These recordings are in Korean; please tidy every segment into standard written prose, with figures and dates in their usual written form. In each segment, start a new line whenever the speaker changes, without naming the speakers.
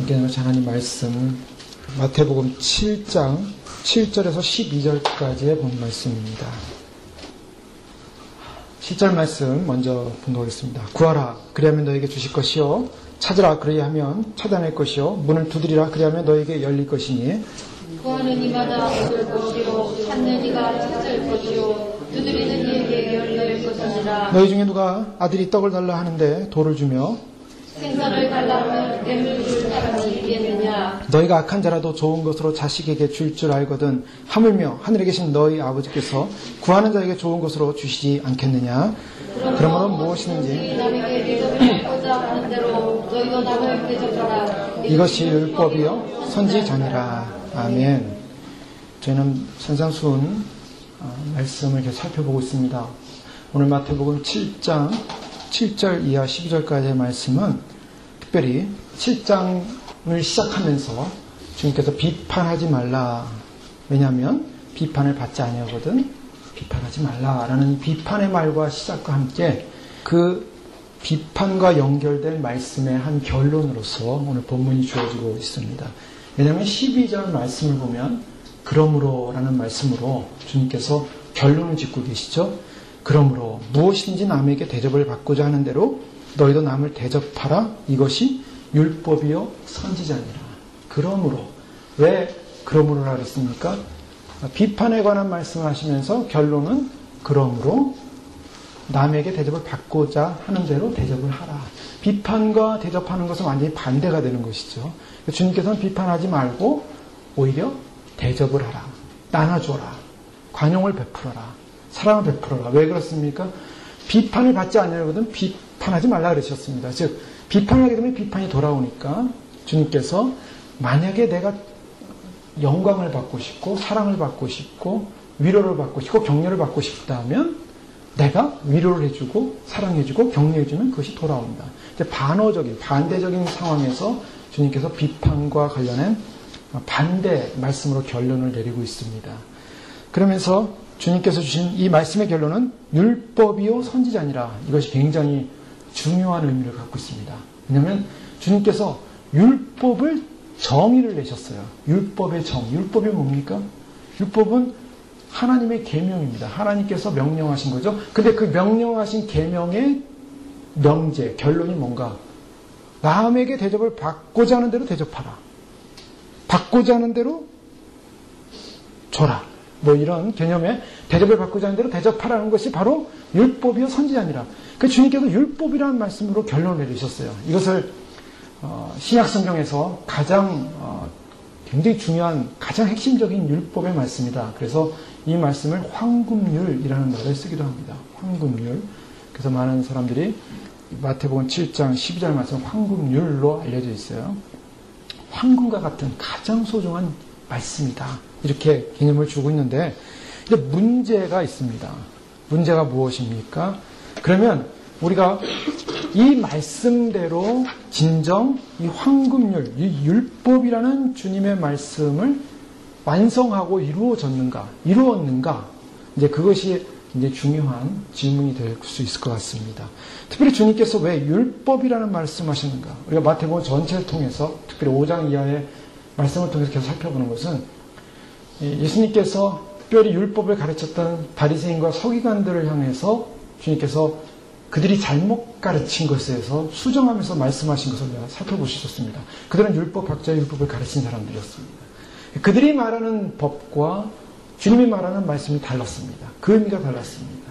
함께 하나님 말씀 마태복음 7장 7절에서 12절까지의 본 말씀입니다. 7절 말씀 먼저 분독하겠습니다. 구하라 그리하면 너에게 주실 것이요 찾으라 그리하면 찾아낼 것이요 문을 두드리라 그리하면 너에게 열릴 것이니
구하는 이마다 얻을 것이요 찾는 이가 찾을 것이요 두드리는 이에게 열릴 것이니라.
너희 중에 누가 아들이 떡을 달라 하는데 돌을 주며
생선을 달라면 뱀을 줄 사람이 있겠느냐.
너희가 악한 자라도 좋은 것으로 자식에게 줄 줄 알거든 하물며 하늘에 계신 너희 아버지께서 구하는 자에게 좋은 것으로 주시지 않겠느냐. 그러므로 무엇이든지
남에게 대접하고자 하는 대로 너희도 남을 대접하라.
이것이 율법이요 선지자니라. 아멘. 저희는 산상수훈 말씀을 계속 살펴보고 있습니다. 오늘 마태복음 7장 7절 이하 12절까지의 말씀은 특별히 7장을 시작하면서 주님께서 비판하지 말라. 왜냐하면 비판을 받지 아니하거든 비판하지 말라라는 이 비판의 말과 시작과 함께 그 비판과 연결된 말씀의 한 결론으로서 오늘 본문이 주어지고 있습니다. 왜냐하면 12절 말씀을 보면 그러므로 라는 말씀으로 주님께서 결론을 짓고 계시죠. 그러므로 무엇이든지 남에게 대접을 받고자 하는 대로 너희도 남을 대접하라. 이것이 율법이요 선지자니라. 그러므로 왜 그러므로라 그랬습니까? 비판에 관한 말씀을 하시면서 결론은 그러므로 남에게 대접을 받고자 하는 대로 대접을 하라. 비판과 대접하는 것은 완전히 반대가 되는 것이죠. 주님께서는 비판하지 말고 오히려 대접을 하라. 나눠줘라. 관용을 베풀어라. 사랑을 베풀어라. 왜 그렇습니까? 비판을 받지 않으려거든 비판하지 말라 그러셨습니다. 즉 비판하게 되면 비판이 돌아오니까 주님께서 만약에 내가 영광을 받고 싶고 사랑을 받고 싶고 위로를 받고 싶고 격려를 받고 싶다면 내가 위로를 해주고 사랑해주고 격려해주면 그것이 돌아온다. 이제 반대적인 상황에서 주님께서 비판과 관련한 반대 말씀으로 결론을 내리고 있습니다. 그러면서 주님께서 주신 이 말씀의 결론은 율법이요 선지자니라. 이것이 굉장히 중요한 의미를 갖고 있습니다. 왜냐하면 주님께서 율법을 정의를 내셨어요. 율법의 정. 율법이 뭡니까? 율법은 하나님의 계명입니다. 하나님께서 명령하신 거죠. 근데 그 명령하신 계명의 명제, 결론이 뭔가? 남에게 대접을 받고자 하는 대로 대접하라. 받고자 하는 대로 줘라. 뭐 이런 개념의 대접을 받고자 하는 대로 대접하라는 것이 바로 율법이요 선지자니라. 그 주님께서 율법이라는 말씀으로 결론을 내리셨어요. 이것을 신약성경에서 가장 굉장히 중요한 가장 핵심적인 율법의 말씀이다. 그래서 이 말씀을 황금률이라는 말을 쓰기도 합니다. 황금률. 그래서 많은 사람들이 마태복음 7장 12절 말씀 황금률로 알려져 있어요. 황금과 같은 가장 소중한 말씀이다. 이렇게 개념을 주고 있는데 이제 문제가 있습니다. 문제가 무엇입니까? 그러면 우리가 이 말씀대로 진정 이 황금률, 이 율법이라는 주님의 말씀을 완성하고 이루었는가? 이제 그것이 이제 중요한 질문이 될 수 있을 것 같습니다. 특별히 주님께서 왜 율법이라는 말씀하시는가? 우리가 마태복음 전체를 통해서 특별히 5장 이하의 말씀을 통해서 계속 살펴보는 것은 예수님께서 특별히 율법을 가르쳤던 바리새인과 서기관들을 향해서 주님께서 그들이 잘못 가르친 것에 대해서 수정하면서 말씀하신 것을 우리가 살펴보셨습니다. 그들은 율법학자의 율법을 가르친 사람들이었습니다. 그들이 말하는 법과 주님이 말하는 말씀이 달랐습니다. 그 의미가 달랐습니다.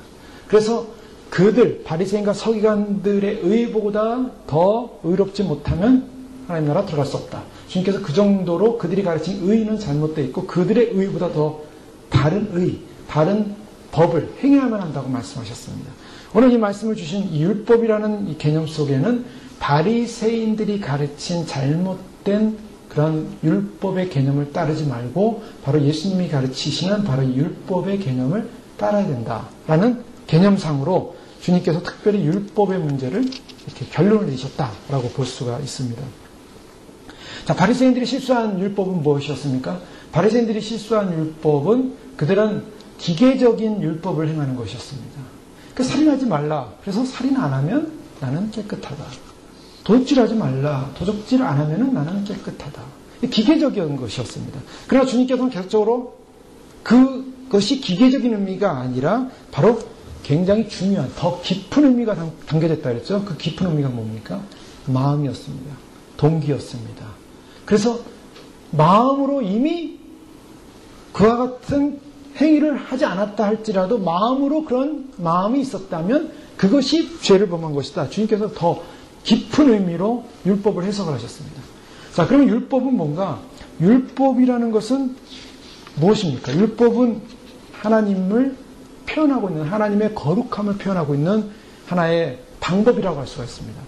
그래서 그들 바리새인과 서기관들의 의보다 더 의롭지 못하면 하나님 나라 들어갈 수 없다. 주님께서 그 정도로 그들이 가르친 의는 잘못되어 있고 그들의 의보다 더 다른 의, 다른 법을 행해야만 한다고 말씀하셨습니다. 오늘 이 말씀을 주신 이 율법이라는 이 개념 속에는 바리새인들이 가르친 잘못된 그런 율법의 개념을 따르지 말고 바로 예수님이 가르치시는 바로 이 율법의 개념을 따라야 된다라는 개념상으로 주님께서 특별히 율법의 문제를 이렇게 결론을 내리셨다라고 볼 수가 있습니다. 자, 바리새인들이 실수한 율법은 무엇이었습니까? 바리새인들이 실수한 율법은 그들은 기계적인 율법을 행하는 것이었습니다. 살인하지 말라. 그래서 살인 안 하면 나는 깨끗하다. 도둑질하지 말라. 도둑질 안 하면은 나는 깨끗하다. 기계적인 것이었습니다. 그러나 주님께서는 계속적으로 그것이 기계적인 의미가 아니라 바로 굉장히 중요한 더 깊은 의미가 담겨졌다 그랬죠. 그 깊은 의미가 뭡니까? 마음이었습니다. 동기였습니다. 그래서 마음으로 이미 그와 같은 행위를 하지 않았다 할지라도 마음으로 그런 마음이 있었다면 그것이 죄를 범한 것이다. 주님께서 더 깊은 의미로 율법을 해석을 하셨습니다. 자, 그러면 율법은 뭔가? 율법이라는 것은 무엇입니까? 율법은 하나님을 표현하고 있는, 하나님의 거룩함을 표현하고 있는 하나의 방법이라고 할 수가 있습니다.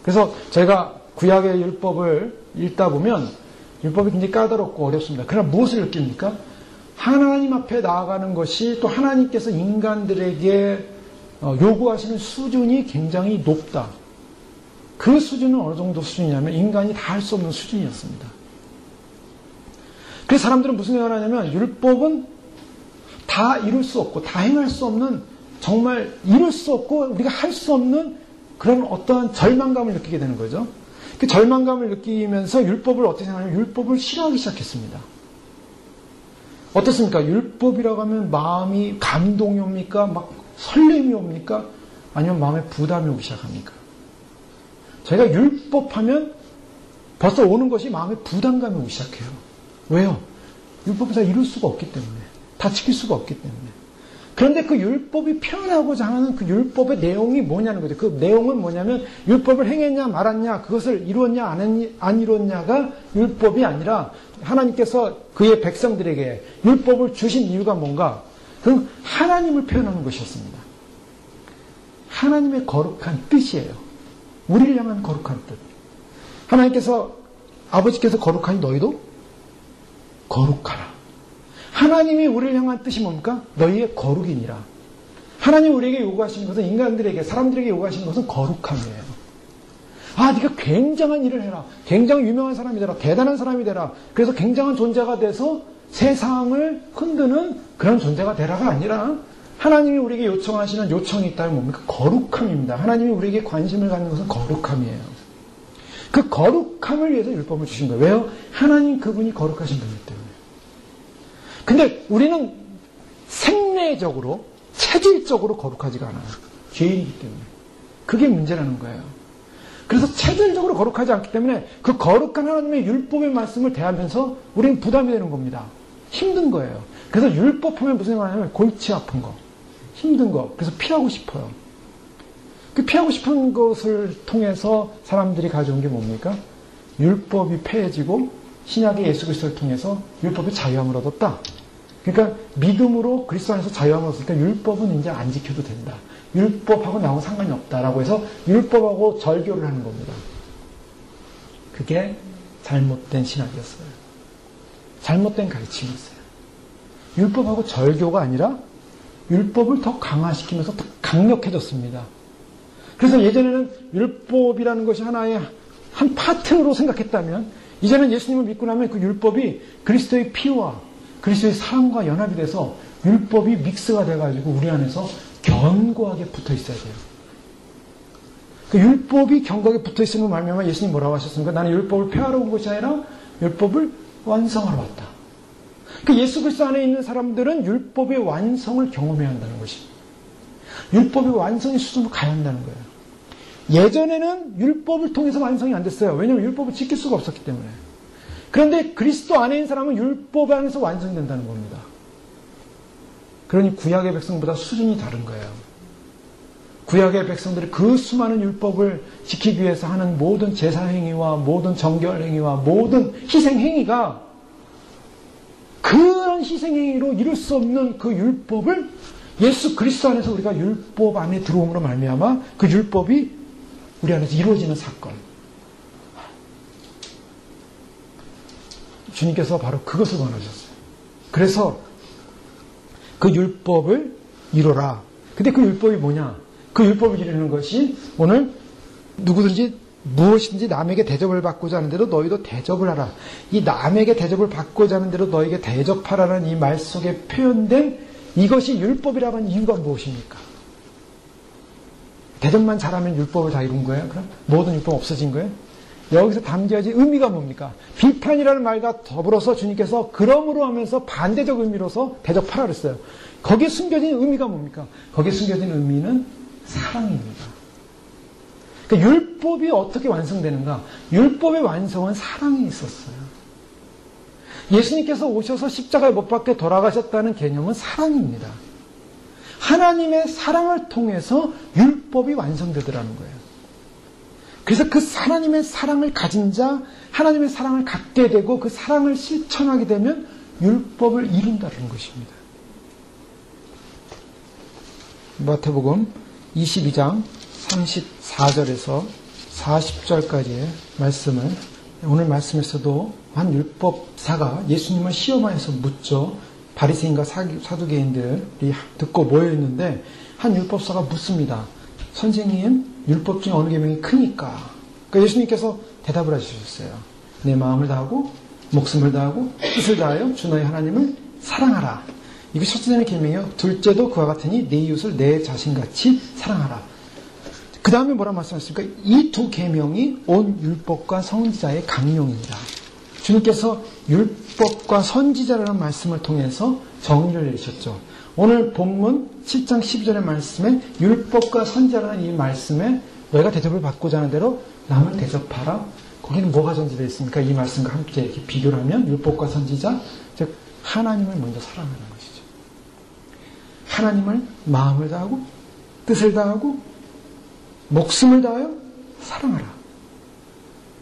그래서 제가 구약의 율법을 읽다 보면 율법이 굉장히 까다롭고 어렵습니다. 그러나 무엇을 느낍니까? 하나님 앞에 나아가는 것이 또 하나님께서 인간들에게 요구하시는 수준이 굉장히 높다. 그 수준은 어느 정도 수준이냐면 인간이 다 할 수 없는 수준이었습니다. 그래서 사람들은 무슨 생각을 하냐면 율법은 다 이룰 수 없고 다 행할 수 없는, 정말 이룰 수 없고 우리가 할 수 없는 그런 어떠한 절망감을 느끼게 되는 거죠. 그 절망감을 느끼면서 율법을 어떻게 생각하냐면 율법을 싫어하기 시작했습니다. 어떻습니까? 율법이라고 하면 마음이 감동이 옵니까? 막 설렘이 옵니까? 아니면 마음에 부담이 오기 시작합니까? 저희가 율법하면 벌써 오는 것이 마음에 부담감이 오기 시작해요. 왜요? 율법을 다 이룰 수가 없기 때문에, 다 지킬 수가 없기 때문에. 그런데 그 율법이 표현하고자 하는 그 율법의 내용이 뭐냐는 거죠. 그 내용은 뭐냐면 율법을 행했냐 말았냐, 그것을 이루었냐 안 이루었냐가 율법이 아니라 하나님께서 그의 백성들에게 율법을 주신 이유가 뭔가? 그럼 하나님을 표현하는 것이었습니다. 하나님의 거룩한 뜻이에요. 우리를 향한 거룩한 뜻. 하나님께서, 아버지께서 거룩하니 너희도 거룩하라. 하나님이 우리를 향한 뜻이 뭡니까? 너희의 거룩이니라. 하나님이 우리에게 요구하시는 것은, 인간들에게, 사람들에게 요구하시는 것은 거룩함이에요. 아, 네가 굉장한 일을 해라. 굉장히 유명한 사람이 되라. 대단한 사람이 되라. 그래서 굉장한 존재가 돼서 세상을 흔드는 그런 존재가 되라가 아니라 하나님이 우리에게 요청하시는 요청이 있다면 뭡니까? 거룩함입니다. 하나님이 우리에게 관심을 갖는 것은 거룩함이에요. 그 거룩함을 위해서 율법을 주신 거예요. 왜요? 하나님 그분이 거룩하신 분이기 때문에. 근데 우리는 생내적으로, 체질적으로 거룩하지가 않아요. 죄인이기 때문에. 그게 문제라는 거예요. 그래서 체질적으로 거룩하지 않기 때문에 그 거룩한 하나님의 율법의 말씀을 대하면서 우리는 부담이 되는 겁니다. 힘든 거예요. 그래서 율법하면 무슨 생각을 하냐면 골치 아픈 거, 힘든 거, 그래서 피하고 싶어요. 그 피하고 싶은 것을 통해서 사람들이 가져온 게 뭡니까? 율법이 폐해지고 신약의 예수 그리스도를 통해서 율법의 자유함을 얻었다. 그러니까 믿음으로 그리스도 안에서 자유함을 얻으니까 율법은 이제 안 지켜도 된다. 율법하고 나하고 상관이 없다라고 해서 율법하고 절교를 하는 겁니다. 그게 잘못된 신학이었어요. 잘못된 가르침이었어요. 율법하고 절교가 아니라 율법을 더 강화시키면서 더 강력해졌습니다. 그래서 예전에는 율법이라는 것이 하나의 한 파트로 생각했다면 이제는 예수님을 믿고 나면 그 율법이 그리스도의 피와 그리스도의 사랑과 연합이 돼서 율법이 믹스가 돼가지고 우리 안에서 견고하게 붙어 있어야 돼요. 그 율법이 견고하게 붙어 있으면 말미암아 예수님 뭐라고 하셨습니까? 나는 율법을 폐하러 온 것이 아니라 율법을 완성하러 왔다. 그 예수 그리스도 안에 있는 사람들은 율법의 완성을 경험해야 한다는 것입니다. 율법의 완성의 수준으로 가야 한다는 거예요. 예전에는 율법을 통해서 완성이 안 됐어요. 왜냐하면 율법을 지킬 수가 없었기 때문에. 그런데 그리스도 안에 있는 사람은 율법 안에서 완성이 된다는 겁니다. 그러니 구약의 백성보다 수준이 다른 거예요. 구약의 백성들이 그 수많은 율법을 지키기 위해서 하는 모든 제사 행위와 모든 정결 행위와 모든 희생 행위가 그런 희생 행위로 이룰 수 없는 그 율법을 예수 그리스도 안에서 우리가 율법 안에 들어옴으로 말미암아 그 율법이 우리 안에서 이루어지는 사건. 주님께서 바로 그것을 원하셨어요. 그래서 그 율법을 이루라. 근데 그 율법이 뭐냐? 그 율법을 이루는 것이 오늘 누구든지 무엇인지 남에게 대접을 받고자 하는 대로 너희도 대접을 하라. 이 남에게 대접을 받고자 하는 대로 너에게 대접하라는 이 말 속에 표현된 이것이 율법이라고 하는 이유가 무엇입니까? 대접만 잘하면 율법을 다 이룬 거예요? 그럼 모든 율법 없어진 거예요? 여기서 담겨진 의미가 뭡니까? 비판이라는 말과 더불어서 주님께서 그러므로 하면서 반대적 의미로서 대접하라 그랬어요. 거기에 숨겨진 의미가 뭡니까? 거기에 숨겨진 의미는 사랑입니다. 그러니까 율법이 어떻게 완성되는가? 율법의 완성은 사랑이 있었어요. 예수님께서 오셔서 십자가에 못 박혀 돌아가셨다는 개념은 사랑입니다. 하나님의 사랑을 통해서 율법이 완성되더라는 거예요. 그래서 그 하나님의 사랑을 가진 자, 하나님의 사랑을 갖게 되고 그 사랑을 실천하게 되면 율법을 이룬다는 것입니다. 마태복음 22장 34절에서 40절까지의 말씀을 오늘 말씀에서도 한 율법사가 예수님을 시험하여서 묻죠. 바리새인과 사두개인들이 듣고 모여있는데 한 율법사가 묻습니다. 선생님, 율법 중에 어느 계명이 크니까? 그러니까 예수님께서 대답을 해주셨어요. 내 마음을 다하고 목숨을 다하고 뜻을 다하여 주 너희 하나님을 사랑하라. 이게 첫째 계명이요. 둘째도 그와 같으니 내 이웃을 내 자신같이 사랑하라. 그 다음에 뭐라 말씀하셨습니까? 이 두 계명이 온 율법과 선지자의 강령입니다. 주님께서 율법과 선지자라는 말씀을 통해서 정의를 내리셨죠. 오늘 본문 7장 12절의 말씀에 율법과 선지자라는 이 말씀에 너희가 대접을 받고자 하는 대로 남을 대접하라. 거기는 뭐가 전제되어 있습니까? 이 말씀과 함께 이렇게 비교를 하면 율법과 선지자, 즉 하나님을 먼저 사랑하는 것이죠. 하나님을 마음을 다하고 뜻을 다하고 목숨을 다하여 사랑하라.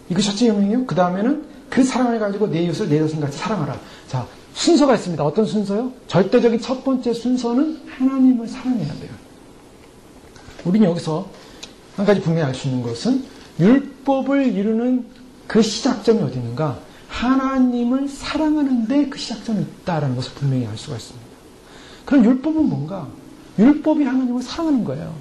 이거 첫째 계명이에요. 그 다음에는 그 사랑을 가지고 내 이웃을 내 자신같이 사랑하라. 자, 순서가 있습니다. 어떤 순서요? 절대적인 첫 번째 순서는 하나님을 사랑해야 돼요. 우리는 여기서 한 가지 분명히 알 수 있는 것은 율법을 이루는 그 시작점이 어디 있는가? 하나님을 사랑하는데 그 시작점이 있다라는 것을 분명히 알 수가 있습니다. 그럼 율법은 뭔가? 율법이 하나님을 사랑하는 거예요.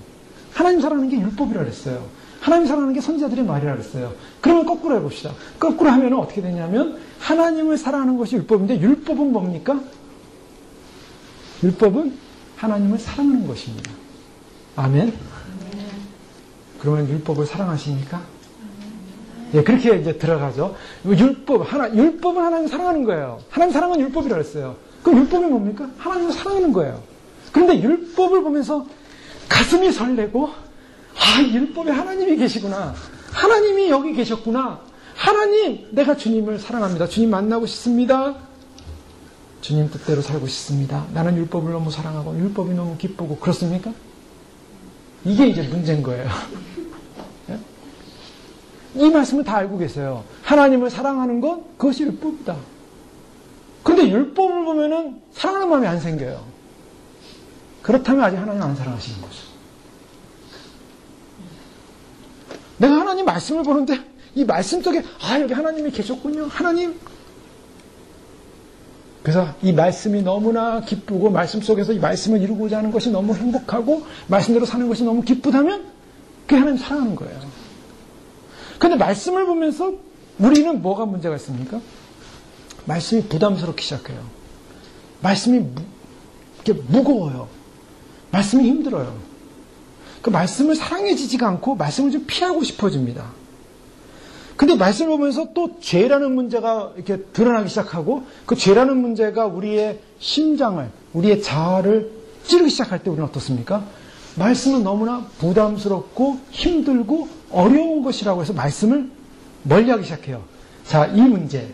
하나님 사랑하는 게 율법이라 그랬어요. 하나님 사랑하는 게 선지자들의 말이라 그랬어요. 그러면 거꾸로 해봅시다. 거꾸로 하면 어떻게 되냐면 하나님을 사랑하는 것이 율법인데 율법은 뭡니까? 율법은 하나님을 사랑하는 것입니다. 아멘? 그러면 율법을 사랑하십니까? 예, 그렇게 이제 들어가죠. 율법은 하나님을 사랑하는 거예요. 하나님 사랑은 율법이라 그랬어요. 그럼 율법이 뭡니까? 하나님을 사랑하는 거예요. 그런데 율법을 보면서 가슴이 설레고 율법에 하나님이 계시구나. 하나님이 여기 계셨구나. 하나님, 내가 주님을 사랑합니다. 주님 만나고 싶습니다. 주님 뜻대로 살고 싶습니다. 나는 율법을 너무 사랑하고 율법이 너무 기쁘고 그렇습니까? 이게 이제 문제인 거예요. 이 말씀을 다 알고 계세요. 하나님을 사랑하는 것, 그것이 율법이다. 그런데 율법을 보면은 사랑하는 마음이 안 생겨요. 그렇다면 아직 하나님 안 사랑하시는 거죠. 내가 하나님 말씀을 보는데 이 말씀 속에 여기 하나님이 계셨군요. 하나님. 그래서 이 말씀이 너무나 기쁘고 말씀 속에서 이 말씀을 이루고자 하는 것이 너무 행복하고 말씀대로 사는 것이 너무 기쁘다면 그게 하나님 사랑하는 거예요. 그런데 말씀을 보면서 우리는 뭐가 문제가 있습니까? 말씀이 부담스럽기 시작해요. 말씀이 이렇게 무거워요. 말씀이 힘들어요. 그 말씀을 사랑해지지가 않고 말씀을 좀 피하고 싶어집니다. 근데 말씀을 보면서 또 죄라는 문제가 이렇게 드러나기 시작하고 그 죄라는 문제가 우리의 심장을, 우리의 자아를 찌르기 시작할 때 우리는 어떻습니까? 말씀은 너무나 부담스럽고 힘들고 어려운 것이라고 해서 말씀을 멀리하기 시작해요. 자, 이 문제.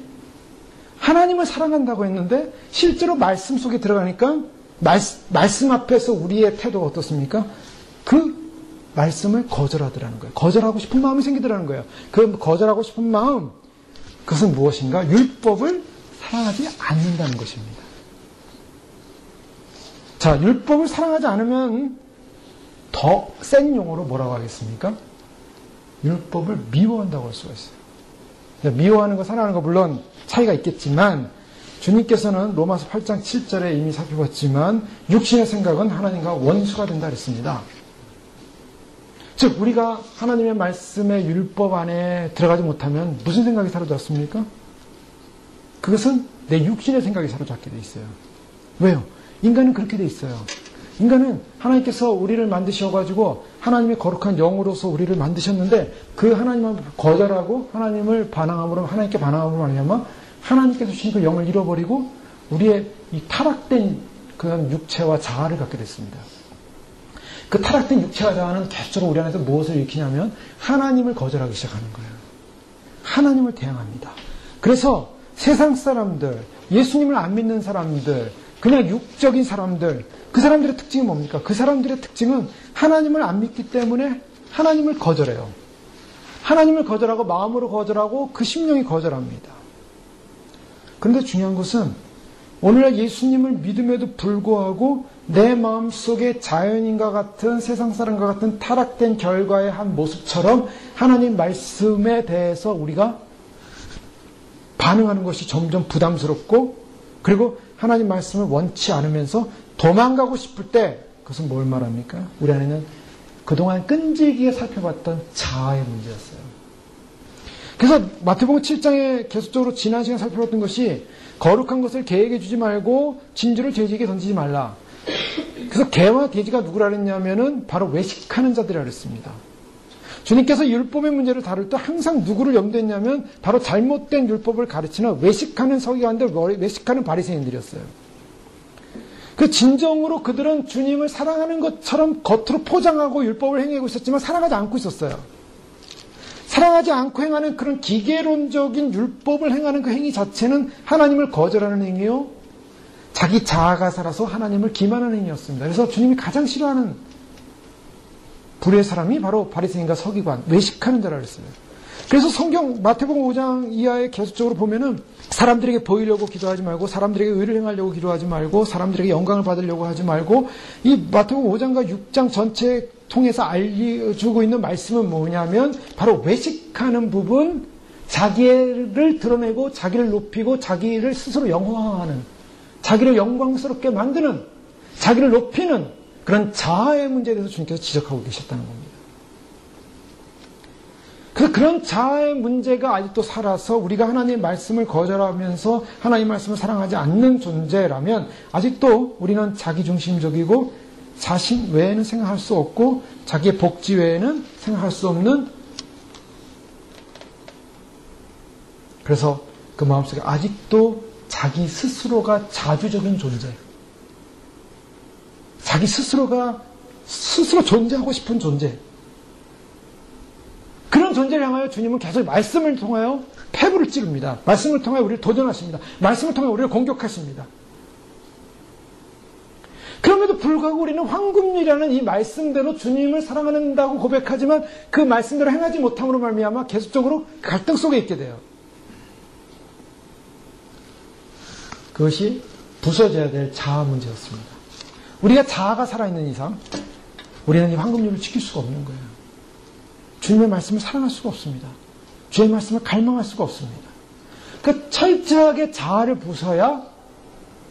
하나님을 사랑한다고 했는데 실제로 말씀 속에 들어가니까 말씀 앞에서 우리의 태도가 어떻습니까? 그 말씀을 거절하더라는 거예요. 거절하고 싶은 마음이 생기더라는 거예요. 그 거절하고 싶은 마음, 그것은 무엇인가? 율법을 사랑하지 않는다는 것입니다. 자, 율법을 사랑하지 않으면 더 센 용어로 뭐라고 하겠습니까? 율법을 미워한다고 할 수가 있어요. 미워하는 거, 사랑하는 거 물론 차이가 있겠지만 주님께서는 로마서 8장 7절에 이미 살펴봤지만 육신의 생각은 하나님과 원수가 된다 그랬습니다. 즉 우리가 하나님의 말씀의 율법 안에 들어가지 못하면 무슨 생각이 사로잡습니까? 그것은 내 육신의 생각이 사로잡게 돼 있어요. 왜요? 인간은 그렇게 돼 있어요. 인간은 하나님께서 우리를 만드셔가지고 하나님의 거룩한 영으로서 우리를 만드셨는데 그 하나님을 거절하고 하나님을 반항함으로 하나님께 반항함으로 말미암아 하나님께서 주신 그 영을 잃어버리고 우리의 이 타락된 그런 육체와 자아를 갖게 됐습니다. 그 타락된 육체와 자아는 계속적으로 우리 안에서 무엇을 일으키냐면 하나님을 거절하기 시작하는 거예요. 하나님을 대항합니다. 그래서 세상 사람들, 예수님을 안 믿는 사람들, 그냥 육적인 사람들, 그 사람들의 특징이 뭡니까? 그 사람들의 특징은 하나님을 안 믿기 때문에 하나님을 거절해요. 하나님을 거절하고 마음으로 거절하고 그 심령이 거절합니다. 그런데 중요한 것은 오늘날 예수님을 믿음에도 불구하고 내 마음속에 자연인과 같은 세상 사람과 같은 타락된 결과의 한 모습처럼 하나님 말씀에 대해서 우리가 반응하는 것이 점점 부담스럽고 그리고 하나님 말씀을 원치 않으면서 도망가고 싶을 때 그것은 뭘 말합니까? 우리 안에는 그동안 끈질기게 살펴봤던 자아의 문제였어요. 그래서 마태복음 7장에 계속적으로 지난 시간 살펴봤던 것이 거룩한 것을 개에게 주지 말고 진주를 돼지에게 던지지 말라. 그래서 개와 돼지가 누구라 그랬냐면은 바로 외식하는 자들이라 그랬습니다. 주님께서 율법의 문제를 다룰 때 항상 누구를 염두했냐면 바로 잘못된 율법을 가르치는 외식하는 서기관들, 외식하는 바리새인들이었어요. 그 진정으로 그들은 주님을 사랑하는 것처럼 겉으로 포장하고 율법을 행하고 있었지만 사랑하지 않고 있었어요. 사랑하지 않고 행하는 그런 기계론적인 율법을 행하는 그 행위 자체는 하나님을 거절하는 행위요. 자기 자아가 살아서 하나님을 기만하는 행위였습니다. 그래서 주님이 가장 싫어하는 불의의 사람이 바로 바리새인과 서기관, 외식하는 자라 그랬어요. 그래서 성경 마태복음 5장 이하에 계속적으로 보면은 사람들에게 보이려고 기도하지 말고 사람들에게 의를 행하려고 기도하지 말고 사람들에게 영광을 받으려고 하지 말고 이 마태복음 5장과 6장 전체에 통해서 알려주고 있는 말씀은 뭐냐면 바로 외식하는 부분, 자기를 드러내고 자기를 높이고 자기를 스스로 영화화하는, 자기를 영광스럽게 만드는, 자기를 높이는 그런 자아의 문제에 대해서 주님께서 지적하고 계셨다는 겁니다. 그래서 그런 자아의 문제가 아직도 살아서 우리가 하나님의 말씀을 거절하면서 하나님의 말씀을 사랑하지 않는 존재라면 아직도 우리는 자기중심적이고 자신 외에는 생각할 수 없고 자기의 복지 외에는 생각할 수 없는, 그래서 그 마음속에 아직도 자기 스스로가 자주적인 존재, 자기 스스로가 스스로 존재하고 싶은 존재, 그런 존재를 향하여 주님은 계속 말씀을 통하여 패부를 찌릅니다. 말씀을 통하여 우리를 도전하십니다. 말씀을 통하여 우리를 공격하십니다. 그럼에도 불구하고 우리는 황금률이라는 이 말씀대로 주님을 사랑한다고 고백하지만 그 말씀대로 행하지 못함으로 말미암아 계속적으로 갈등 속에 있게 돼요. 그것이 부서져야 될 자아 문제였습니다. 우리가 자아가 살아있는 이상 우리는 이 황금률을 지킬 수가 없는 거예요. 주님의 말씀을 사랑할 수가 없습니다. 주의 말씀을 갈망할 수가 없습니다. 그 철저하게 자아를 부숴야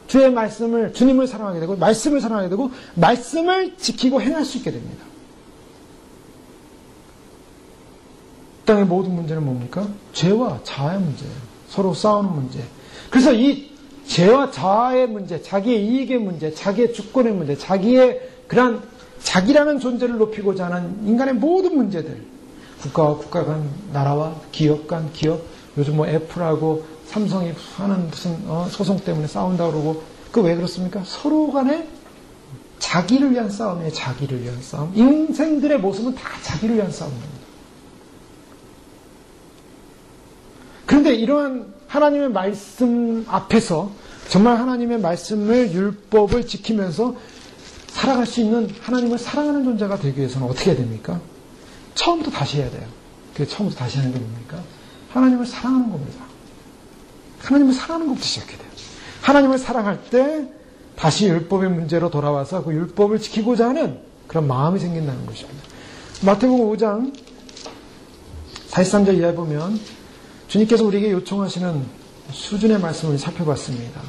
주의 말씀을, 주님을 사랑하게 되고 말씀을 사랑하게 되고 말씀을 지키고 행할 수 있게 됩니다. 땅의 모든 문제는 뭡니까? 죄와 자아의 문제예요. 서로 싸우는 문제. 그래서 이 죄와 자아의 문제, 자기의 이익의 문제, 자기의 주권의 문제, 자기의 그런 자기라는 존재를 높이고자 하는 인간의 모든 문제들, 국가와 국가 간, 나라와 기업 간 기업, 요즘 뭐 애플하고 삼성이 하는 무슨 소송 때문에 싸운다 그러고, 그 왜 그렇습니까? 서로 간에 자기를 위한 싸움이에요. 자기를 위한 싸움. 인생들의 모습은 다 자기를 위한 싸움입니다. 그런데 이러한 하나님의 말씀 앞에서 정말 하나님의 말씀을, 율법을 지키면서 살아갈 수 있는 하나님을 사랑하는 존재가 되기 위해서는 어떻게 해야 됩니까? 처음부터 다시 해야 돼요. 그 처음부터 다시 하는 게 뭡니까? 하나님을 사랑하는 겁니다. 하나님을 사랑하는 것부터 시작해야 돼요. 하나님을 사랑할 때 다시 율법의 문제로 돌아와서 그 율법을 지키고자 하는 그런 마음이 생긴다는 것입니다. 마태복음 5장 43절 이하에 보면 주님께서 우리에게 요청하시는 수준의 말씀을 살펴봤습니다.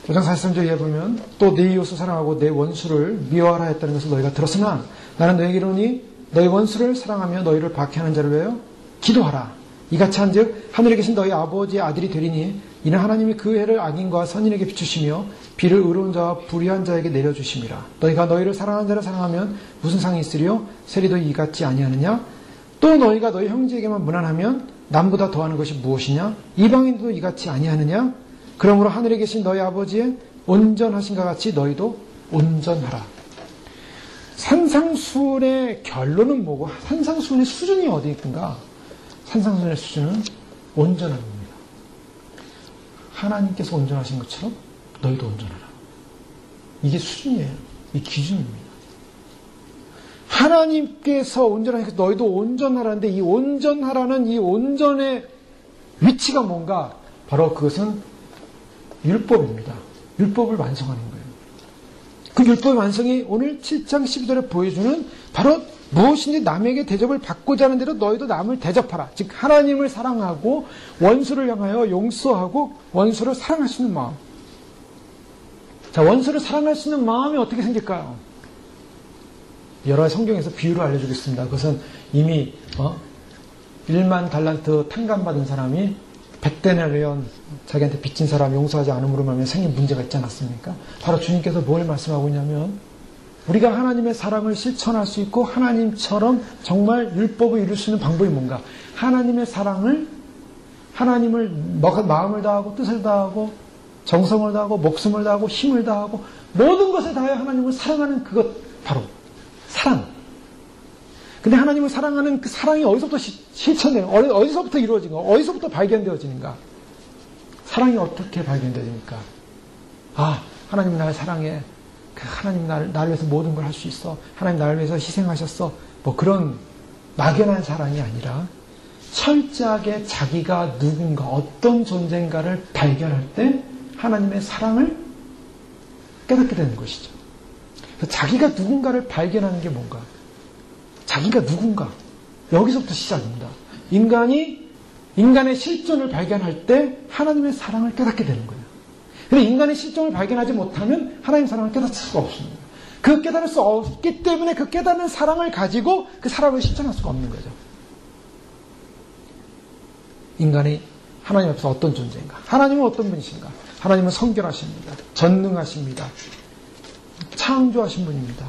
5장 43절 이하에 보면 또 내 이웃을 사랑하고 내 원수를 미워하라 했다는 것을 너희가 들었으나 나는 너희에게 이르노니 너희 원수를 사랑하며 너희를 박해하는 자를 위하여 기도하라. 이같이 한즉 하늘에 계신 너희 아버지의 아들이 되리니 이는 하나님이 그 해를 악인과 선인에게 비추시며 비를 의로운 자와 불의한 자에게 내려주심이라. 너희가 너희를 사랑하는 자를 사랑하면 무슨 상이 있으리요? 세리도 이같지 아니하느냐? 또 너희가 너희 형제에게만 무난하면 남보다 더하는 것이 무엇이냐? 이방인도 이같이 아니하느냐? 그러므로 하늘에 계신 너희 아버지의 온전하신가 같이 너희도 온전하라. 산상수훈의 결론은 뭐고 산상수훈의 수준이 어디 있던가? 산상수훈의 수준은 온전한 겁니다. 하나님께서 온전하신 것처럼 너희도 온전하라. 이게 수준이에요. 이 기준입니다. 하나님께서 온전하니까 너희도 온전하라는데 이 온전하라는 이 온전의 위치가 뭔가? 바로 그것은 율법입니다. 율법을 완성하는 거예요. 그 율법의 완성이 오늘 7장 12절에 보여주는 바로 무엇인지 남에게 대접을 받고자 하는 대로 너희도 남을 대접하라. 즉 하나님을 사랑하고 원수를 향하여 용서하고 원수를 사랑할 수 있는 마음. 자, 원수를 사랑할 수 있는 마음이 어떻게 생길까요? 여러 성경에서 비유를 알려주겠습니다. 그것은 이미 1만 달란트 탕감받은 사람이 100데나리온 자기한테 빚진 사람 용서하지 않음으로 말하면 생긴 문제가 있지 않았습니까? 바로 주님께서 뭘 말씀하고 있냐면 우리가 하나님의 사랑을 실천할 수 있고 하나님처럼 정말 율법을 이룰 수 있는 방법이 뭔가? 하나님의 사랑을 하나님을 마음을 다하고 뜻을 다하고 정성을 다하고 목숨을 다하고 힘을 다하고 모든 것을 다하여 하나님을 사랑하는 그것 바로 사랑. 근데 하나님을 사랑하는 그 사랑이 어디서부터 실천되는, 어디서부터 이루어지는가, 어디서부터 발견되어지는가? 사랑이 어떻게 발견되니까? 아, 하나님 나를 사랑해. 하나님 나를 위해서 모든 걸 할 수 있어. 하나님 나를 위해서 희생하셨어. 뭐 그런 막연한 사랑이 아니라 철저하게 자기가 누군가, 어떤 존재인가를 발견할 때 하나님의 사랑을 깨닫게 되는 것이죠. 그래서 자기가 누군가를 발견하는 게 뭔가? 자기가 누군가. 여기서부터 시작입니다. 인간의 실존을 발견할 때 하나님의 사랑을 깨닫게 되는 거예요. 근데 인간의 실존을 발견하지 못하면 하나님의 사랑을 깨닫을 수가 없습니다. 그 깨달을 수 없기 때문에 그 깨닫는 사랑을 가지고 그 사랑을 실천할 수가 없는 거죠. 인간이 하나님 앞에서 어떤 존재인가? 하나님은 어떤 분이신가? 하나님은 성결하십니다. 전능하십니다. 창조하신 분입니다.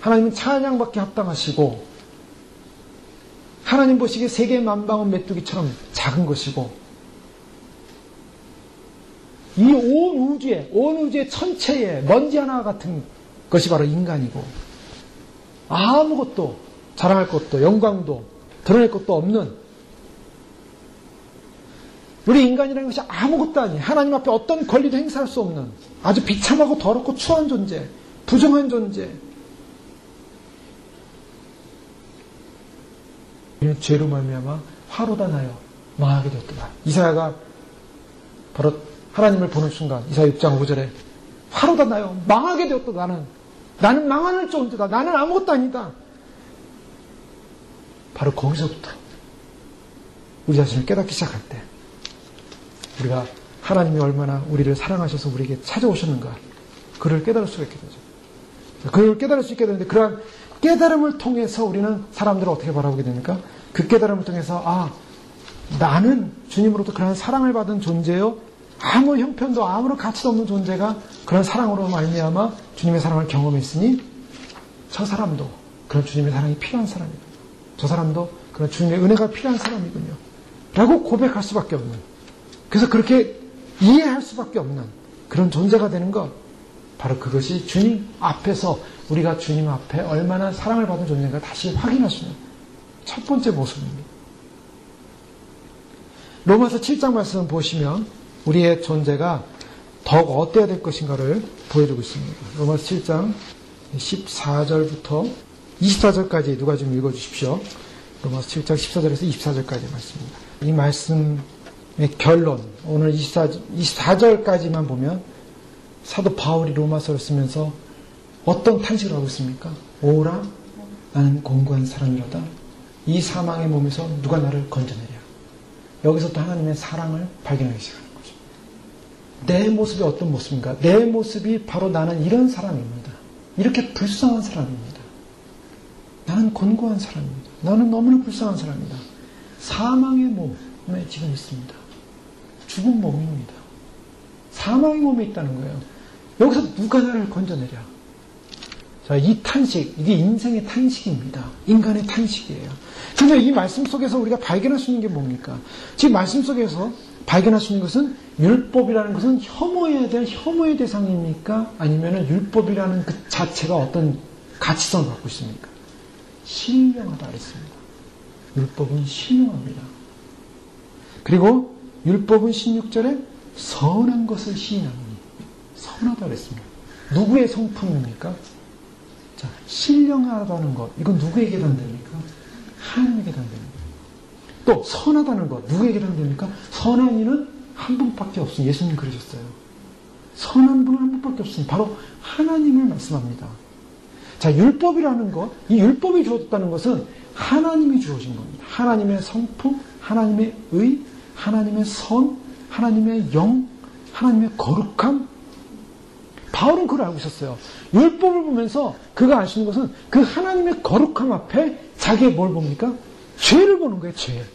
하나님은 찬양받기 합당하시고 하나님 보시기에 세계 만방은 메뚜기처럼 작은 것이고 이 온 우주의 천체에 먼지 하나 같은 것이 바로 인간이고 아무것도 자랑할 것도 영광도 드러낼 것도 없는 우리 인간이라는 것이 아무것도 아니에요. 하나님 앞에 어떤 권리도 행사할 수 없는 아주 비참하고 더럽고 추한 존재, 부정한 존재. 죄로 말미암아 화로다 나요 망하게 되었다. 이사야가 바로 하나님을 보는 순간 이사야 6장 5절에 화로다 나요 망하게 되었다. 나는 망하는 존재다. 나는 아무것도 아니다. 바로 거기서부터 우리 자신을 깨닫기 시작할 때 우리가 하나님이 얼마나 우리를 사랑하셔서 우리에게 찾아오셨는가 그를 깨달을 수가 있게 되죠. 그를 깨달을 수 있게 되는데 그러한 깨달음을 통해서 우리는 사람들을 어떻게 바라보게 됩니까? 그 깨달음을 통해서 나는 주님으로부터 그런 사랑을 받은 존재요. 아무 형편도 아무런 가치도 없는 존재가 그런 사랑으로 말미암아 주님의 사랑을 경험했으니 저 사람도 그런 주님의 사랑이 필요한 사람이군요. 저 사람도 그런 주님의 은혜가 필요한 사람이군요. 라고 고백할 수밖에 없는 그래서 그렇게 이해할 수밖에 없는 그런 존재가 되는 것 바로 그것이 주님 앞에서 우리가 주님 앞에 얼마나 사랑을 받은 존재인가 다시 확인할 수 있는 첫 번째 모습입니다. 로마서 7장 말씀 보시면 우리의 존재가 더욱 어때야 될 것인가를 보여주고 있습니다. 로마서 7장 14절부터 24절까지 누가 좀 읽어주십시오. 로마서 7장 14절에서 24절까지 말씀입니다. 이 말씀의 결론 오늘 24절까지만 보면 사도 바울이 로마서를 쓰면서 어떤 탄식을 하고 있습니까? 오라 나는 공고한 사람이로다. 이 사망의 몸에서 누가 나를 건져내랴. 여기서부터 하나님의 사랑을 발견하기 시작하는 거죠. 내 모습이 어떤 모습인가? 내 모습이 바로 나는 이런 사람입니다. 이렇게 불쌍한 사람입니다. 나는 곤고한 사람입니다. 나는 너무나 불쌍한 사람입니다. 사망의 몸에 지금 있습니다. 죽은 몸입니다. 사망의 몸에 있다는 거예요. 여기서 누가 나를 건져내랴? 자, 이 탄식, 이게 인생의 탄식입니다. 인간의 탄식이에요. 근데 이 말씀 속에서 우리가 발견할 수 있는 게 뭡니까? 지금 말씀 속에서 발견할 수 있는 것은 율법이라는 것은 혐오해야 될 혐오의 대상입니까? 아니면 율법이라는 그 자체가 어떤 가치성을 갖고 있습니까? 신령하다 그랬습니다. 율법은 신령합니다. 그리고 율법은 16절에 선한 것을 시인하니 선하다 그랬습니다. 누구의 성품입니까? 자, 신령하다는 것, 이건 누구에게 해당됩니까? 하나님에게 해당됩니다. 또 선하다는 것, 누구에게 해당됩니까? 선한 이는 한 분밖에 없습니다. 예수님 그러셨어요. 선한 분은 한 분밖에 없습니다. 바로 하나님을 말씀합니다. 자, 율법이라는 것, 이 율법이 주어졌다는 것은 하나님이 주어진 겁니다. 하나님의 성품, 하나님의 의, 하나님의 선, 하나님의 영, 하나님의 거룩함. 바울은 그걸 알고 있었어요. 율법을 보면서 그가 알 수 있는 것은 그 하나님의 거룩함 앞에 자기의 뭘 봅니까? 죄를 보는 거예요, 죄.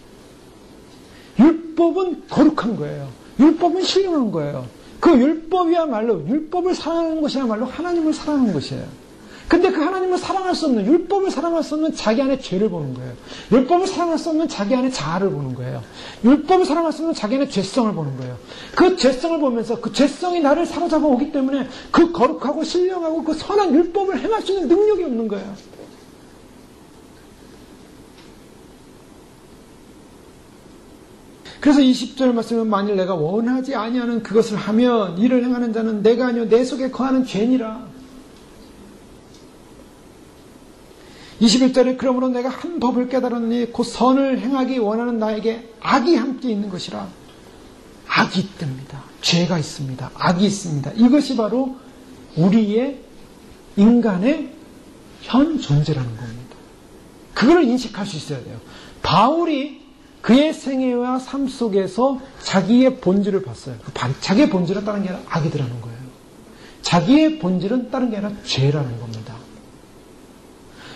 율법은 거룩한 거예요. 율법은 신령한 거예요. 그 율법이야말로, 율법을 사랑하는 것이야말로 하나님을 사랑하는 것이에요. 근데 그 하나님을 사랑할 수 없는, 율법을 사랑할 수 없는 자기 안에 죄를 보는 거예요. 율법을 사랑할 수 없는 자기 안에 자아를 보는 거예요. 율법을 사랑할 수 없는 자기 안에 죄성을 보는 거예요. 그 죄성을 보면서 그 죄성이 나를 사로잡아 오기 때문에 그 거룩하고 신령하고 그 선한 율법을 행할 수 있는 능력이 없는 거예요. 그래서 20절 말씀은 만일 내가 원하지 아니하는 그것을 하면 이를 행하는 자는 내가 아니요 내 속에 거하는 죄니라. 21절에 그러므로 내가 한 법을 깨달았으니 곧 선을 행하기 원하는 나에게 악이 함께 있는 것이라. 악이 있답니다. 죄가 있습니다. 악이 있습니다. 이것이 바로 우리의 인간의 현 존재라는 겁니다. 그걸 인식할 수 있어야 돼요. 바울이 그의 생애와 삶 속에서 자기의 본질을 봤어요. 자기의 본질은 다른 게 아니라 악이더라는 거예요. 자기의 본질은 다른 게 아니라 죄라는 겁니다.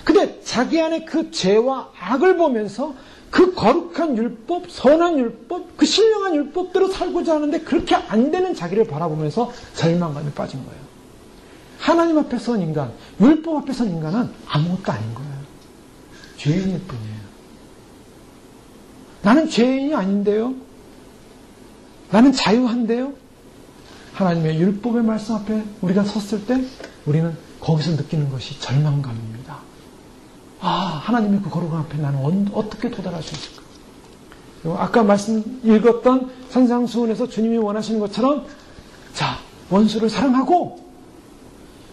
근데 자기 안에 그 죄와 악을 보면서 그 거룩한 율법, 선한 율법, 그 신령한 율법대로 살고자 하는데 그렇게 안 되는 자기를 바라보면서 절망감에 빠진 거예요. 하나님 앞에 선 인간, 율법 앞에 선 인간은 아무것도 아닌 거예요. 죄인일 뿐이에요. 나는 죄인이 아닌데요? 나는 자유한데요? 하나님의 율법의 말씀 앞에 우리가 섰을 때 우리는 거기서 느끼는 것이 절망감입니다. 아, 하나님의 그 거룩한 앞에 나는 어떻게 도달할 수 있을까? 아까 말씀 읽었던 산상수훈에서 주님이 원하시는 것처럼 자, 원수를 사랑하고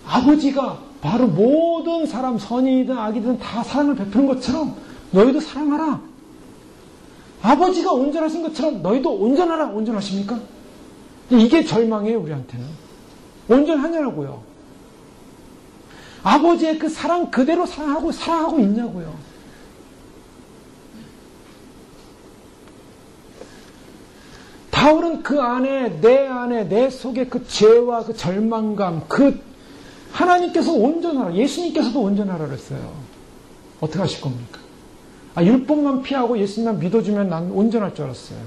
아버지가 바로 모든 사람, 선이든 악이든 다 사랑을 베푸는 것처럼 너희도 사랑하라. 아버지가 온전하신 것처럼 너희도 온전하라. 온전하십니까? 이게 절망이에요, 우리한테는. 온전하냐고요. 아버지의 그 사랑 그대로 사랑하고 있냐고요. 바울은 그 안에, 내 속에 그 죄와 그 절망감, 그 하나님께서 온전하라, 예수님께서도 온전하라 그랬어요. 어떻게 하실 겁니까? 아, 율법만 피하고 예수님만 믿어주면 난 온전할 줄 알았어요.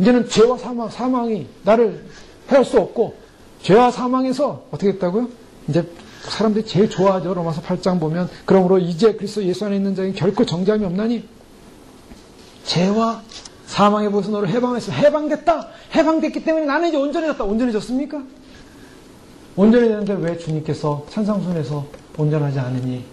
이제는 죄와 사망이 나를 해할 수 없고, 죄와 사망에서 어떻게 했다고요? 이제 사람들이 제일 좋아하죠. 로마서 8장 보면 그러므로 이제 그리스도 예수 안에 있는 자에게 결코 정죄함이 없나니 죄와 사망에 보여서 너를 해방했어. 해방됐다. 해방됐기 때문에 나는 이제 온전해졌다. 온전해졌습니까? 온전해졌는데 왜 주님께서 산상순에서 온전하지 않으니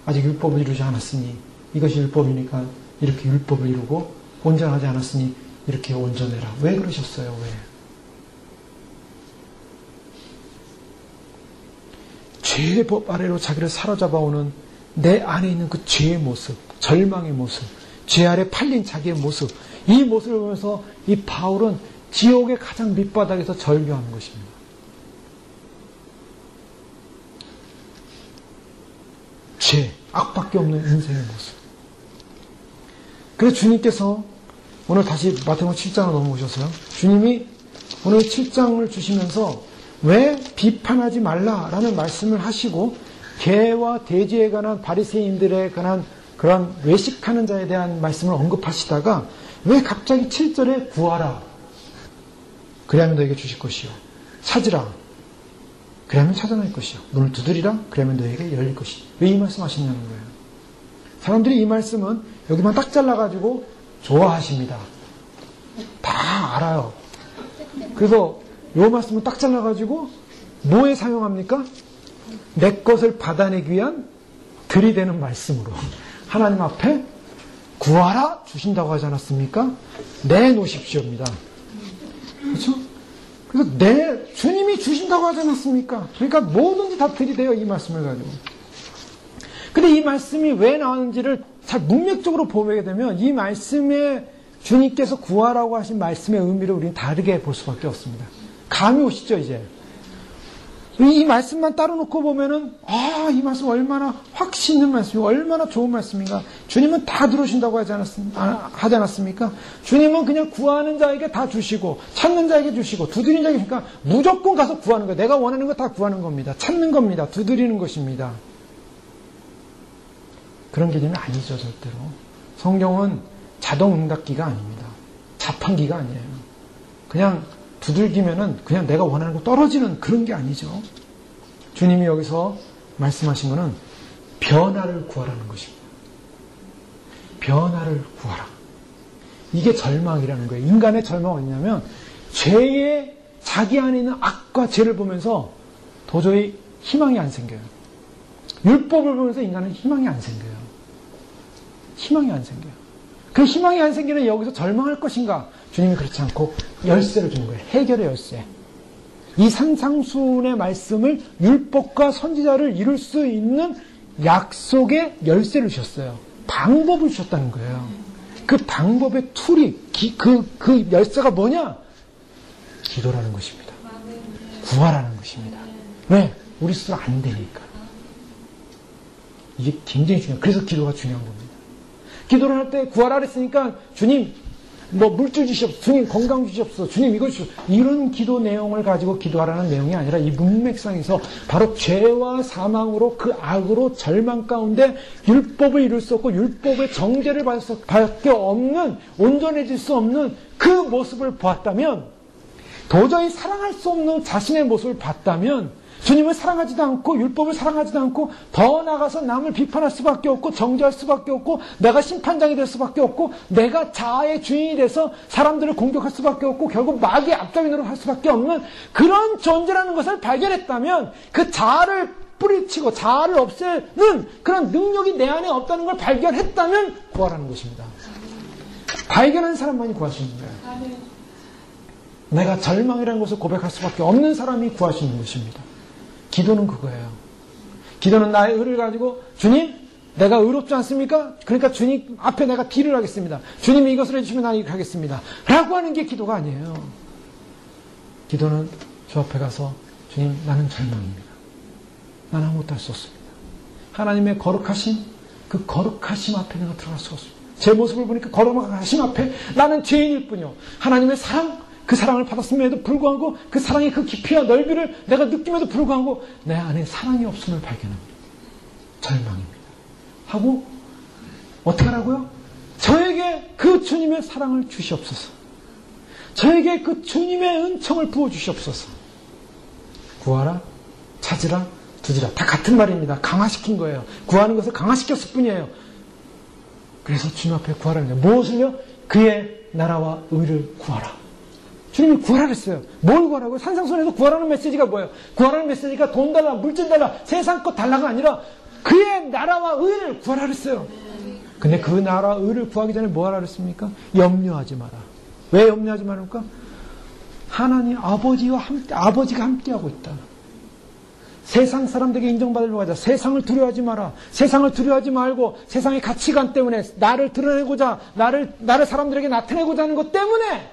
아직 율법을 이루지 않았으니 이것이 율법이니까 이렇게 율법을 이루고 온전하지 않았으니 이렇게 온전해라. 왜 그러셨어요? 왜? 죄의 법 아래로 자기를 사로잡아오는 내 안에 있는 그 죄의 모습, 절망의 모습, 죄 아래 팔린 자기의 모습, 이 모습을 보면서 이 바울은 지옥의 가장 밑바닥에서 절규하는 것입니다. 죄, 악밖에 없는 인생의 모습. 그래서 주님께서 오늘 다시 마태복음 7장으로 넘어오셔서요. 주님이 오늘 7장을 주시면서 왜 비판하지 말라라는 말씀을 하시고 개와 돼지에 관한 바리새인들에 관한 그런 외식하는 자에 대한 말씀을 언급하시다가 왜 갑자기 7절에 구하라. 그래야면 너에게 주실 것이요. 찾으라. 그래야면 찾아낼 것이요. 문을 두드리라. 그래야면 너에게 열릴 것이요. 왜 이 말씀 하시냐는 거예요. 사람들이 이 말씀은 여기만 딱 잘라가지고 좋아하십니다. 다 알아요. 그래서 이 말씀을 딱 잘라가지고 뭐에 사용합니까? 내 것을 받아내기 위한 들이대는 말씀으로 하나님 앞에 구하라 주신다고 하지 않았습니까? 내놓으십시오입니다. 그렇죠? 그래서 주님이 주신다고 하지 않았습니까? 그러니까 뭐든지 다 들이대요, 이 말씀을 가지고. 근데 이 말씀이 왜 나왔는지를 잘 문맥적으로 보게 되면 이 말씀에 주님께서 구하라고 하신 말씀의 의미를 우리는 다르게 볼 수밖에 없습니다. 감이 오시죠, 이제. 이 말씀만 따로 놓고 보면은, 이 말씀 얼마나 확신 있는 말씀이고, 얼마나 좋은 말씀인가. 주님은 다 들어오신다고 하지 않았습니까? 주님은 그냥 구하는 자에게 다 주시고, 찾는 자에게 주시고, 두드리는 자에게, 그러니까 무조건 가서 구하는 거예요. 내가 원하는 거 다 구하는 겁니다. 찾는 겁니다. 두드리는 것입니다. 그런 개념이 아니죠, 절대로. 성경은 자동 응답기가 아닙니다. 자판기가 아니에요. 그냥 두들기면은 그냥 내가 원하는 거 떨어지는 그런 게 아니죠. 주님이 여기서 말씀하신 거는 변화를 구하라는 것입니다. 변화를 구하라. 이게 절망이라는 거예요. 인간의 절망은 뭐냐면 자기 안에 있는 악과 죄를 보면서 도저히 희망이 안 생겨요. 율법을 보면서 인간은 희망이 안 생겨요. 희망이 안 생겨요. 그 희망이 안 생기는 여기서 절망할 것인가? 주님이 그렇지 않고 열쇠를 주는 거예요. 해결의 열쇠. 이 산상수훈의 말씀을 율법과 선지자를 이룰 수 있는 약속의 열쇠를 주셨어요. 방법을 주셨다는 거예요. 그 방법의 툴이 그 열쇠가 뭐냐? 기도라는 것입니다. 구하라는 것입니다. 왜? 우리 스스로 안 되니까. 이게 굉장히 중요해요. 그래서 기도가 중요한 겁니다. 기도를 할 때 구하라 그랬으니까 주님 물줄 주시옵소서, 주님 건강 주시옵소서, 주님 이거 주시옵소서, 이런 기도 내용을 가지고 기도하라는 내용이 아니라 이 문맥상에서 바로 죄와 사망으로 그 악으로 절망 가운데 율법을 이룰 수 없고 율법의 정죄를 받을 수밖에 없는, 온전해질 수 없는 그 모습을 보았다면, 도저히 사랑할 수 없는 자신의 모습을 봤다면 주님을 사랑하지도 않고 율법을 사랑하지도 않고 더 나아가서 남을 비판할 수밖에 없고 정죄할 수밖에 없고 내가 심판장이 될 수밖에 없고 내가 자아의 주인이 돼서 사람들을 공격할 수밖에 없고 결국 마귀의 앞잡이 노릇할 수밖에 없는 그런 존재라는 것을 발견했다면 그 자아를 뿌리치고 자아를 없애는 그런 능력이 내 안에 없다는 걸 발견했다면 구하라는 것입니다. 발견한 사람만이 구할 수 있는 거예요. 내가 절망이라는 것을 고백할 수밖에 없는 사람이 구할 수 있는 것입니다. 기도는 그거예요. 기도는 나의 의를 가지고 주님 내가 의롭지 않습니까? 그러니까 주님 앞에 내가 딜을 하겠습니다. 주님이 이것을 해주시면 나는 이렇게 하겠습니다. 라고 하는 게 기도가 아니에요. 기도는 주 앞에 가서 주님 나는 절망입니다. 나는 아무것도 할 수 없습니다. 하나님의 거룩하심, 그 거룩하심 앞에 내가 들어갈 수 없습니다. 제 모습을 보니까 거룩하심 앞에 나는 죄인일 뿐이요. 하나님의 사랑, 그 사랑을 받았음에도 불구하고 그 사랑의 그 깊이와 넓이를 내가 느낌에도 불구하고 내 안에 사랑이 없음을 발견합니다. 절망입니다. 하고 어떻게 하라고요? 저에게 그 주님의 사랑을 주시옵소서. 저에게 그 주님의 은총을 부어주시옵소서. 구하라, 찾으라, 두지라. 다 같은 말입니다. 강화시킨 거예요. 구하는 것을 강화시켰을 뿐이에요. 그래서 주님 앞에 구하라는 거예요. 무엇을요? 그의 나라와 의를 구하라. 주님이 구하라 그랬어요. 뭘 구하라고요? 산상수훈에서 구하라는 메시지가 뭐예요? 구하라는 메시지가 돈 달라, 물질 달라, 세상 것 달라가 아니라 그의 나라와 의를 구하라 그랬어요. 근데 그 나라와 의를 구하기 전에 뭐 하라 그랬습니까? 염려하지 마라. 왜 염려하지 말까? 하나님 아버지가 함께하고 있다. 세상 사람들에게 인정받으려고 하자. 세상을 두려워하지 마라. 세상을 두려워하지 말고 세상의 가치관 때문에 나를 드러내고자, 나를 사람들에게 나타내고자 하는 것 때문에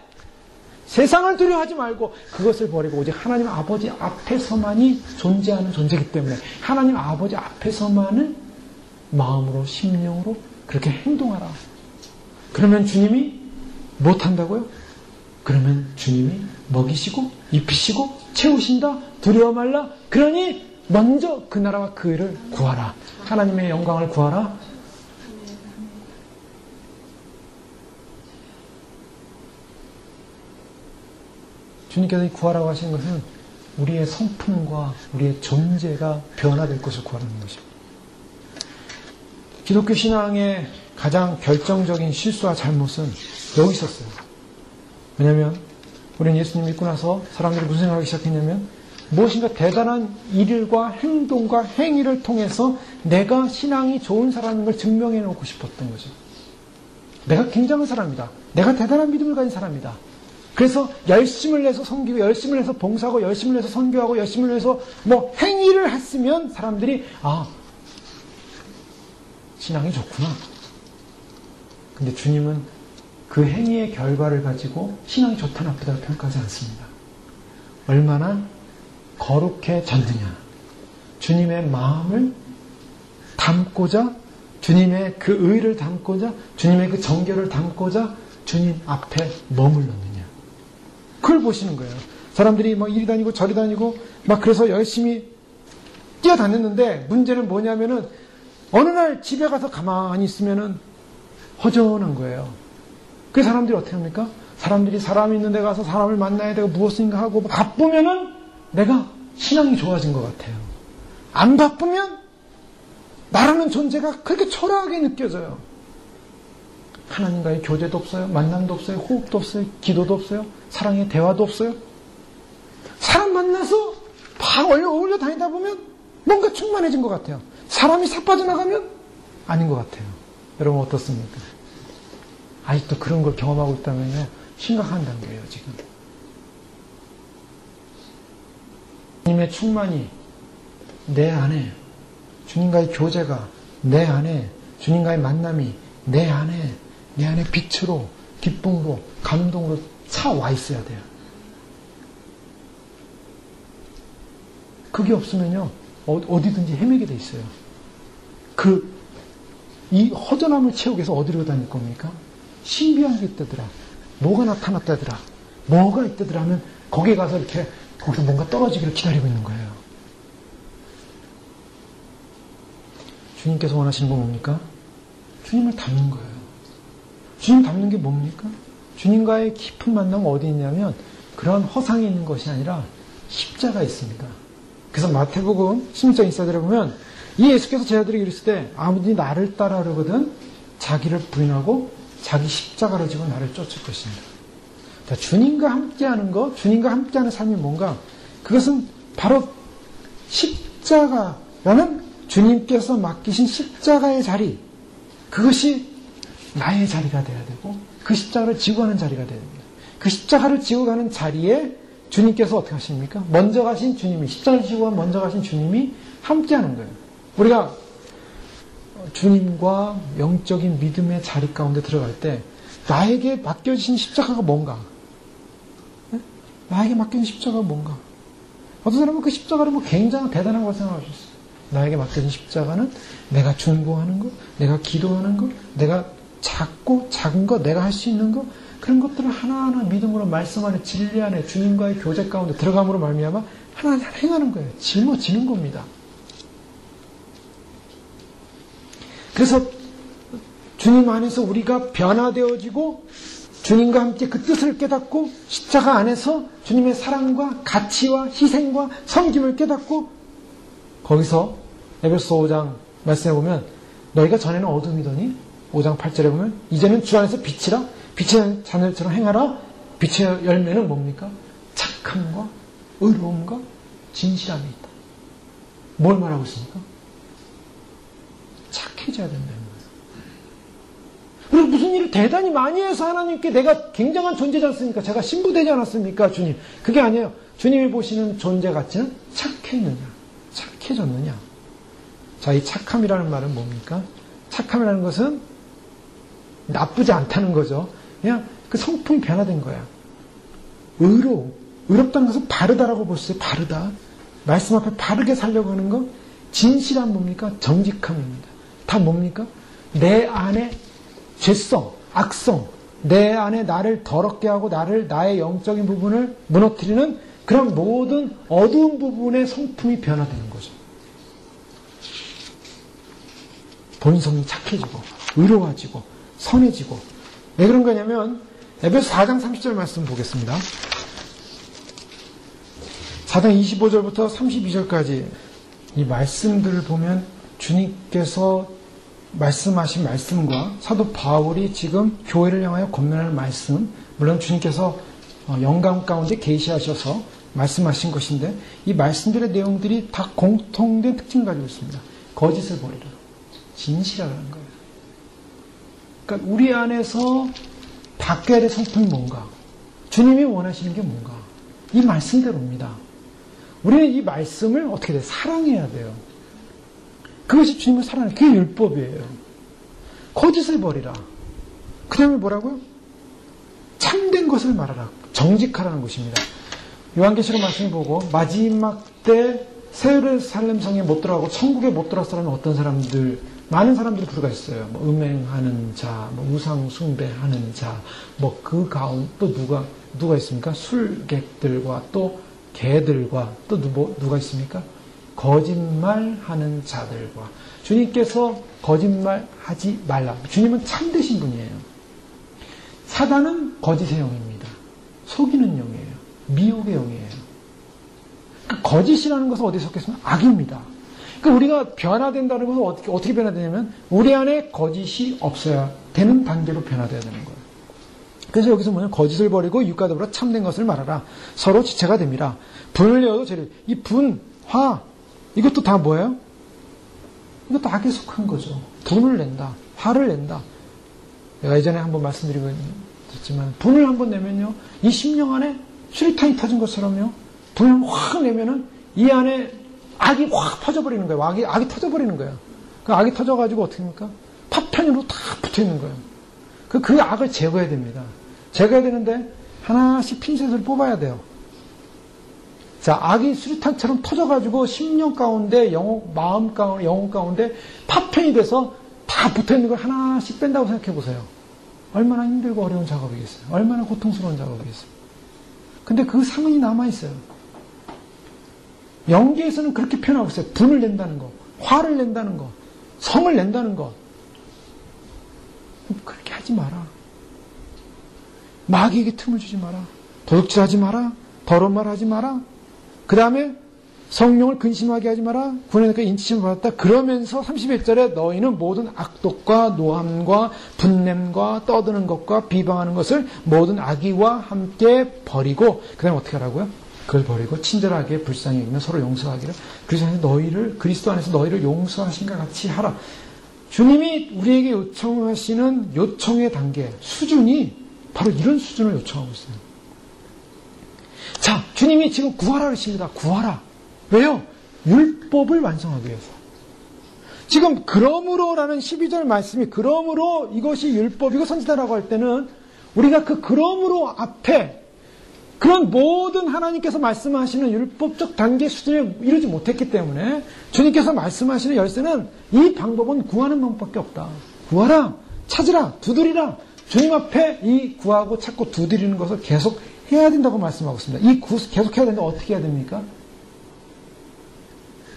세상을 두려워하지 말고 그것을 버리고 오직 하나님 아버지 앞에서만이 존재하는 존재이기 때문에 하나님 아버지 앞에서만을 마음으로 심령으로 그렇게 행동하라. 그러면 주님이 못한다고요? 그러면 주님이 먹이시고 입히시고 채우신다. 두려워 말라. 그러니 먼저 그 나라와 그 의를 구하라. 하나님의 영광을 구하라. 주님께서 구하라고 하시는 것은 우리의 성품과 우리의 존재가 변화될 것을 구하라는 것입니다. 기독교 신앙의 가장 결정적인 실수와 잘못은 여기 있었어요. 왜냐하면 우리는 예수님 믿고 나서 사람들이 무슨 생각을 하기 시작했냐면 무엇인가 대단한 일과 행동과 행위를 통해서 내가 신앙이 좋은 사람인 걸 증명해 놓고 싶었던 거죠. 내가 굉장한 사람이다. 내가 대단한 믿음을 가진 사람이다. 그래서 열심을 내서 섬기고 열심을 내서 봉사하고 열심을 내서 선교하고 열심을 내서 뭐 행위를 했으면 사람들이 신앙이 좋구나. 근데 주님은 그 행위의 결과를 가지고 신앙이 좋다 나쁘다 평가하지 않습니다. 얼마나 거룩해졌느냐. 주님의 마음을 담고자, 주님의 그 의를 담고자, 주님의 그 정결을 담고자 주님 앞에 머물렀느냐. 그걸 보시는 거예요. 사람들이 막 이리 다니고 저리 다니고 막 그래서 열심히 뛰어다녔는데 문제는 뭐냐면은 어느 날 집에 가서 가만히 있으면은 허전한 거예요. 그 사람들이 어떻게 합니까? 사람들이 사람 있는 데 가서 사람을 만나야 되고 무엇인가 하고 바쁘면은 내가 신앙이 좋아진 것 같아요. 안 바쁘면 나라는 존재가 그렇게 초라하게 느껴져요. 하나님과의 교제도 없어요. 만남도 없어요. 호흡도 없어요. 기도도 없어요. 사랑의 대화도 없어요. 사람 만나서 막 어울려 다니다 보면 뭔가 충만해진 것 같아요. 사람이 싹 빠져나가면 아닌 것 같아요. 여러분 어떻습니까? 아직도 그런 걸 경험하고 있다면요. 심각한 단계예요, 지금. 주님의 충만이 내 안에, 주님과의 교제가 내 안에, 주님과의 만남이 내 안에 빛으로, 기쁨으로, 감동으로 차와 있어야 돼요. 그게 없으면요, 어디든지 헤매게 돼 있어요. 이 허전함을 채우기 위해서 어디로 다닐 겁니까? 신비한 게 있다더라. 뭐가 나타났다더라. 뭐가 있다더라 하면 거기에 가서 이렇게 거기서 뭔가 떨어지기를 기다리고 있는 거예요. 주님께서 원하시는 건 뭡니까? 주님을 닮는 거예요. 주님 닮는 게 뭡니까? 주님과의 깊은 만남은 어디 있냐면 그런 허상이 있는 것이 아니라 십자가에 있습니다. 그래서 마태복음 16장 24절에 보면 이 예수께서 제자들에게 이르실 때 아무든지 나를 따라오거든 자기를 부인하고 자기 십자가를 지고 나를 쫓을 것입니다. 자, 주님과 함께하는 것, 주님과 함께하는 삶이 뭔가? 그것은 바로 십자가라는 주님께서 맡기신 십자가의 자리, 그것이 나의 자리가 돼야 되고 그 십자가를 지고 가는 자리가 돼야 됩니다. 그 십자가를 지고 가는 자리에 주님께서 어떻게 하십니까? 먼저 가신 주님이, 십자가를 지고 먼저 가신 주님이 함께하는 거예요. 우리가 주님과 영적인 믿음의 자리 가운데 들어갈 때 나에게 맡겨진 십자가가 뭔가? 네? 나에게 맡겨진 십자가가 뭔가? 어떤 사람은 그 십자가를 굉장히 대단한 걸 생각할 수 있어요. 나에게 맡겨진 십자가는 내가 중보하는 것, 내가 기도하는 것, 내가 작은 것, 내가 할 수 있는 것, 그런 것들을 하나하나 믿음으로 말씀 안에 진리 안에 주님과의 교제 가운데 들어감으로 말미암아 하나하나 행하는 거예요. 짊어지는 겁니다. 그래서 주님 안에서 우리가 변화되어지고 주님과 함께 그 뜻을 깨닫고 십자가 안에서 주님의 사랑과 가치와 희생과 섬김을 깨닫고 거기서 에베소 5장 말씀해 보면 너희가 전에는 어둠이더니 5장 8절에 보면 이제는 주 안에서 빛이라 빛의 자녀들처럼 행하라. 빛의 열매는 뭡니까? 착함과 의로움과 진실함이 있다. 뭘 말하고 있습니까? 착해져야 된다는 거예요. 그리고 무슨 일을 대단히 많이 해서 하나님께 내가 굉장한 존재지 않습니까? 제가 신부되지 않았습니까? 주님. 그게 아니에요. 주님이 보시는 존재 가치는 착했느냐? 착해졌느냐? 자, 이 착함이라는 말은 뭡니까? 착함이라는 것은 나쁘지 않다는 거죠. 그냥 그 성품이 변화된 거야. 의롭다는 것은 바르다라고 볼 수 있어요. 바르다. 말씀 앞에 바르게 살려고 하는 거. 진실한 뭡니까? 정직함입니다. 다 뭡니까? 내 안에 죄성, 악성, 내 안에 나를 더럽게 하고 나의 영적인 부분을 무너뜨리는 그런 모든 어두운 부분의 성품이 변화되는 거죠. 본성이 착해지고 의로워지고 선해지고 왜 그런 거냐면 에베소 4장 30절 말씀 보겠습니다. 4장 25절부터 32절까지 이 말씀들을 보면 주님께서 말씀하신 말씀과 사도 바울이 지금 교회를 향하여 권면하는 말씀, 물론 주님께서 영감 가운데 계시하셔서 말씀하신 것인데 이 말씀들의 내용들이 다 공통된 특징을 가지고 있습니다. 거짓을 버리라. 진실하라는 거예요. 그러니까 우리 안에서 바뀌어야 될 성품이 뭔가, 주님이 원하시는 게 뭔가, 이 말씀대로입니다. 우리는 이 말씀을 어떻게 돼요? 사랑해야 돼요. 그것이 주님을 사랑하는, 그게 율법이에요. 거짓을 버리라. 그 다음에 뭐라고요? 참된 것을 말하라. 정직하라는 것입니다. 요한계시록 말씀을 보고 마지막 때 예루살렘 성에 못 들어가고 천국에 못 들어갈 사람은 어떤 사람들, 많은 사람들이 부르가 있어요. 뭐 음행하는 자, 뭐 우상 숭배하는 자, 뭐 그 가운데 또 누가 있습니까? 술객들과 또 개들과 또 누가 있습니까? 거짓말하는 자들과. 주님께서 거짓말하지 말라. 주님은 참되신 분이에요. 사단은 거짓의 영입니다. 속이는 영이에요. 미혹의 영이에요. 그러니까 거짓이라는 것은 어디에 속했으면 악입니다. 그러니까 우리가 변화된다는 것은 어떻게 변화되냐면 우리 안에 거짓이 없어야 되는 단계로 변화되어야 되는 거예요. 그래서 여기서 뭐냐면 거짓을 버리고 이웃과 더불어 참된 것을 말하라. 서로 지체가 됨이라. 분을 내어도 죄를. 이 분, 화, 이것도 다 뭐예요? 이것도 악에 속한 거죠. 분을 낸다. 화를 낸다. 내가 예전에 한번 말씀드렸지만 분을 한번 내면요. 이 심령 안에 수리탄이 터진 것처럼요. 분을 확 내면은 이 안에 악이 확 퍼져버리는 거예요. 악이 터져버리는 거예요. 그 악이 터져가지고 어떻게 합니까? 파편으로 다 붙어 있는 거예요. 그 악을 제거해야 됩니다. 제거해야 되는데 하나씩 핀셋을 뽑아야 돼요. 자, 악이 수리탄처럼 터져가지고 심령 가운데, 마음 가운데, 영혼 가운데 파편이 돼서 다 붙어 있는 걸 하나씩 뺀다고 생각해 보세요. 얼마나 힘들고 어려운 작업이겠어요. 얼마나 고통스러운 작업이겠어요. 근데 그 상흔이 남아있어요. 영계에서는 그렇게 표현하고 있어요. 분을 낸다는 거, 화를 낸다는 거, 성을 낸다는 거. 그렇게 하지 마라. 마귀에게 틈을 주지 마라. 도둑질하지 마라. 더러운 말 하지 마라. 그 다음에 성령을 근심하게 하지 마라. 구원에니까 인치심을 받았다. 그러면서 31절에 너희는 모든 악독과 노함과 분냄과 떠드는 것과 비방하는 것을 모든 악의와 함께 버리고 그 다음에 어떻게 하라고요? 그걸 버리고 친절하게 불쌍히 여기며 서로 용서하기를 그리스도 안에서 너희를 용서하신과 같이 하라. 주님이 우리에게 요청하시는 요청의 단계, 수준이 바로 이런 수준을 요청하고 있어요. 자, 주님이 지금 구하라 그러십니다. 구하라. 왜요? 율법을 완성하기 위해서. 지금 그러므로라는 12절 말씀이 그러므로 이것이 율법이고 선지자라고 할 때는 우리가 그 그러므로 앞에 그런 모든 하나님께서 말씀하시는 율법적 단계 수준에 이르지 못했기 때문에 주님께서 말씀하시는 열쇠는 이 방법은 구하는 방법밖에 없다. 구하라, 찾으라, 두드리라. 주님 앞에 이 구하고 찾고 두드리는 것을 계속 해야 된다고 말씀하고 있습니다. 계속 해야 되는데 어떻게 해야 됩니까?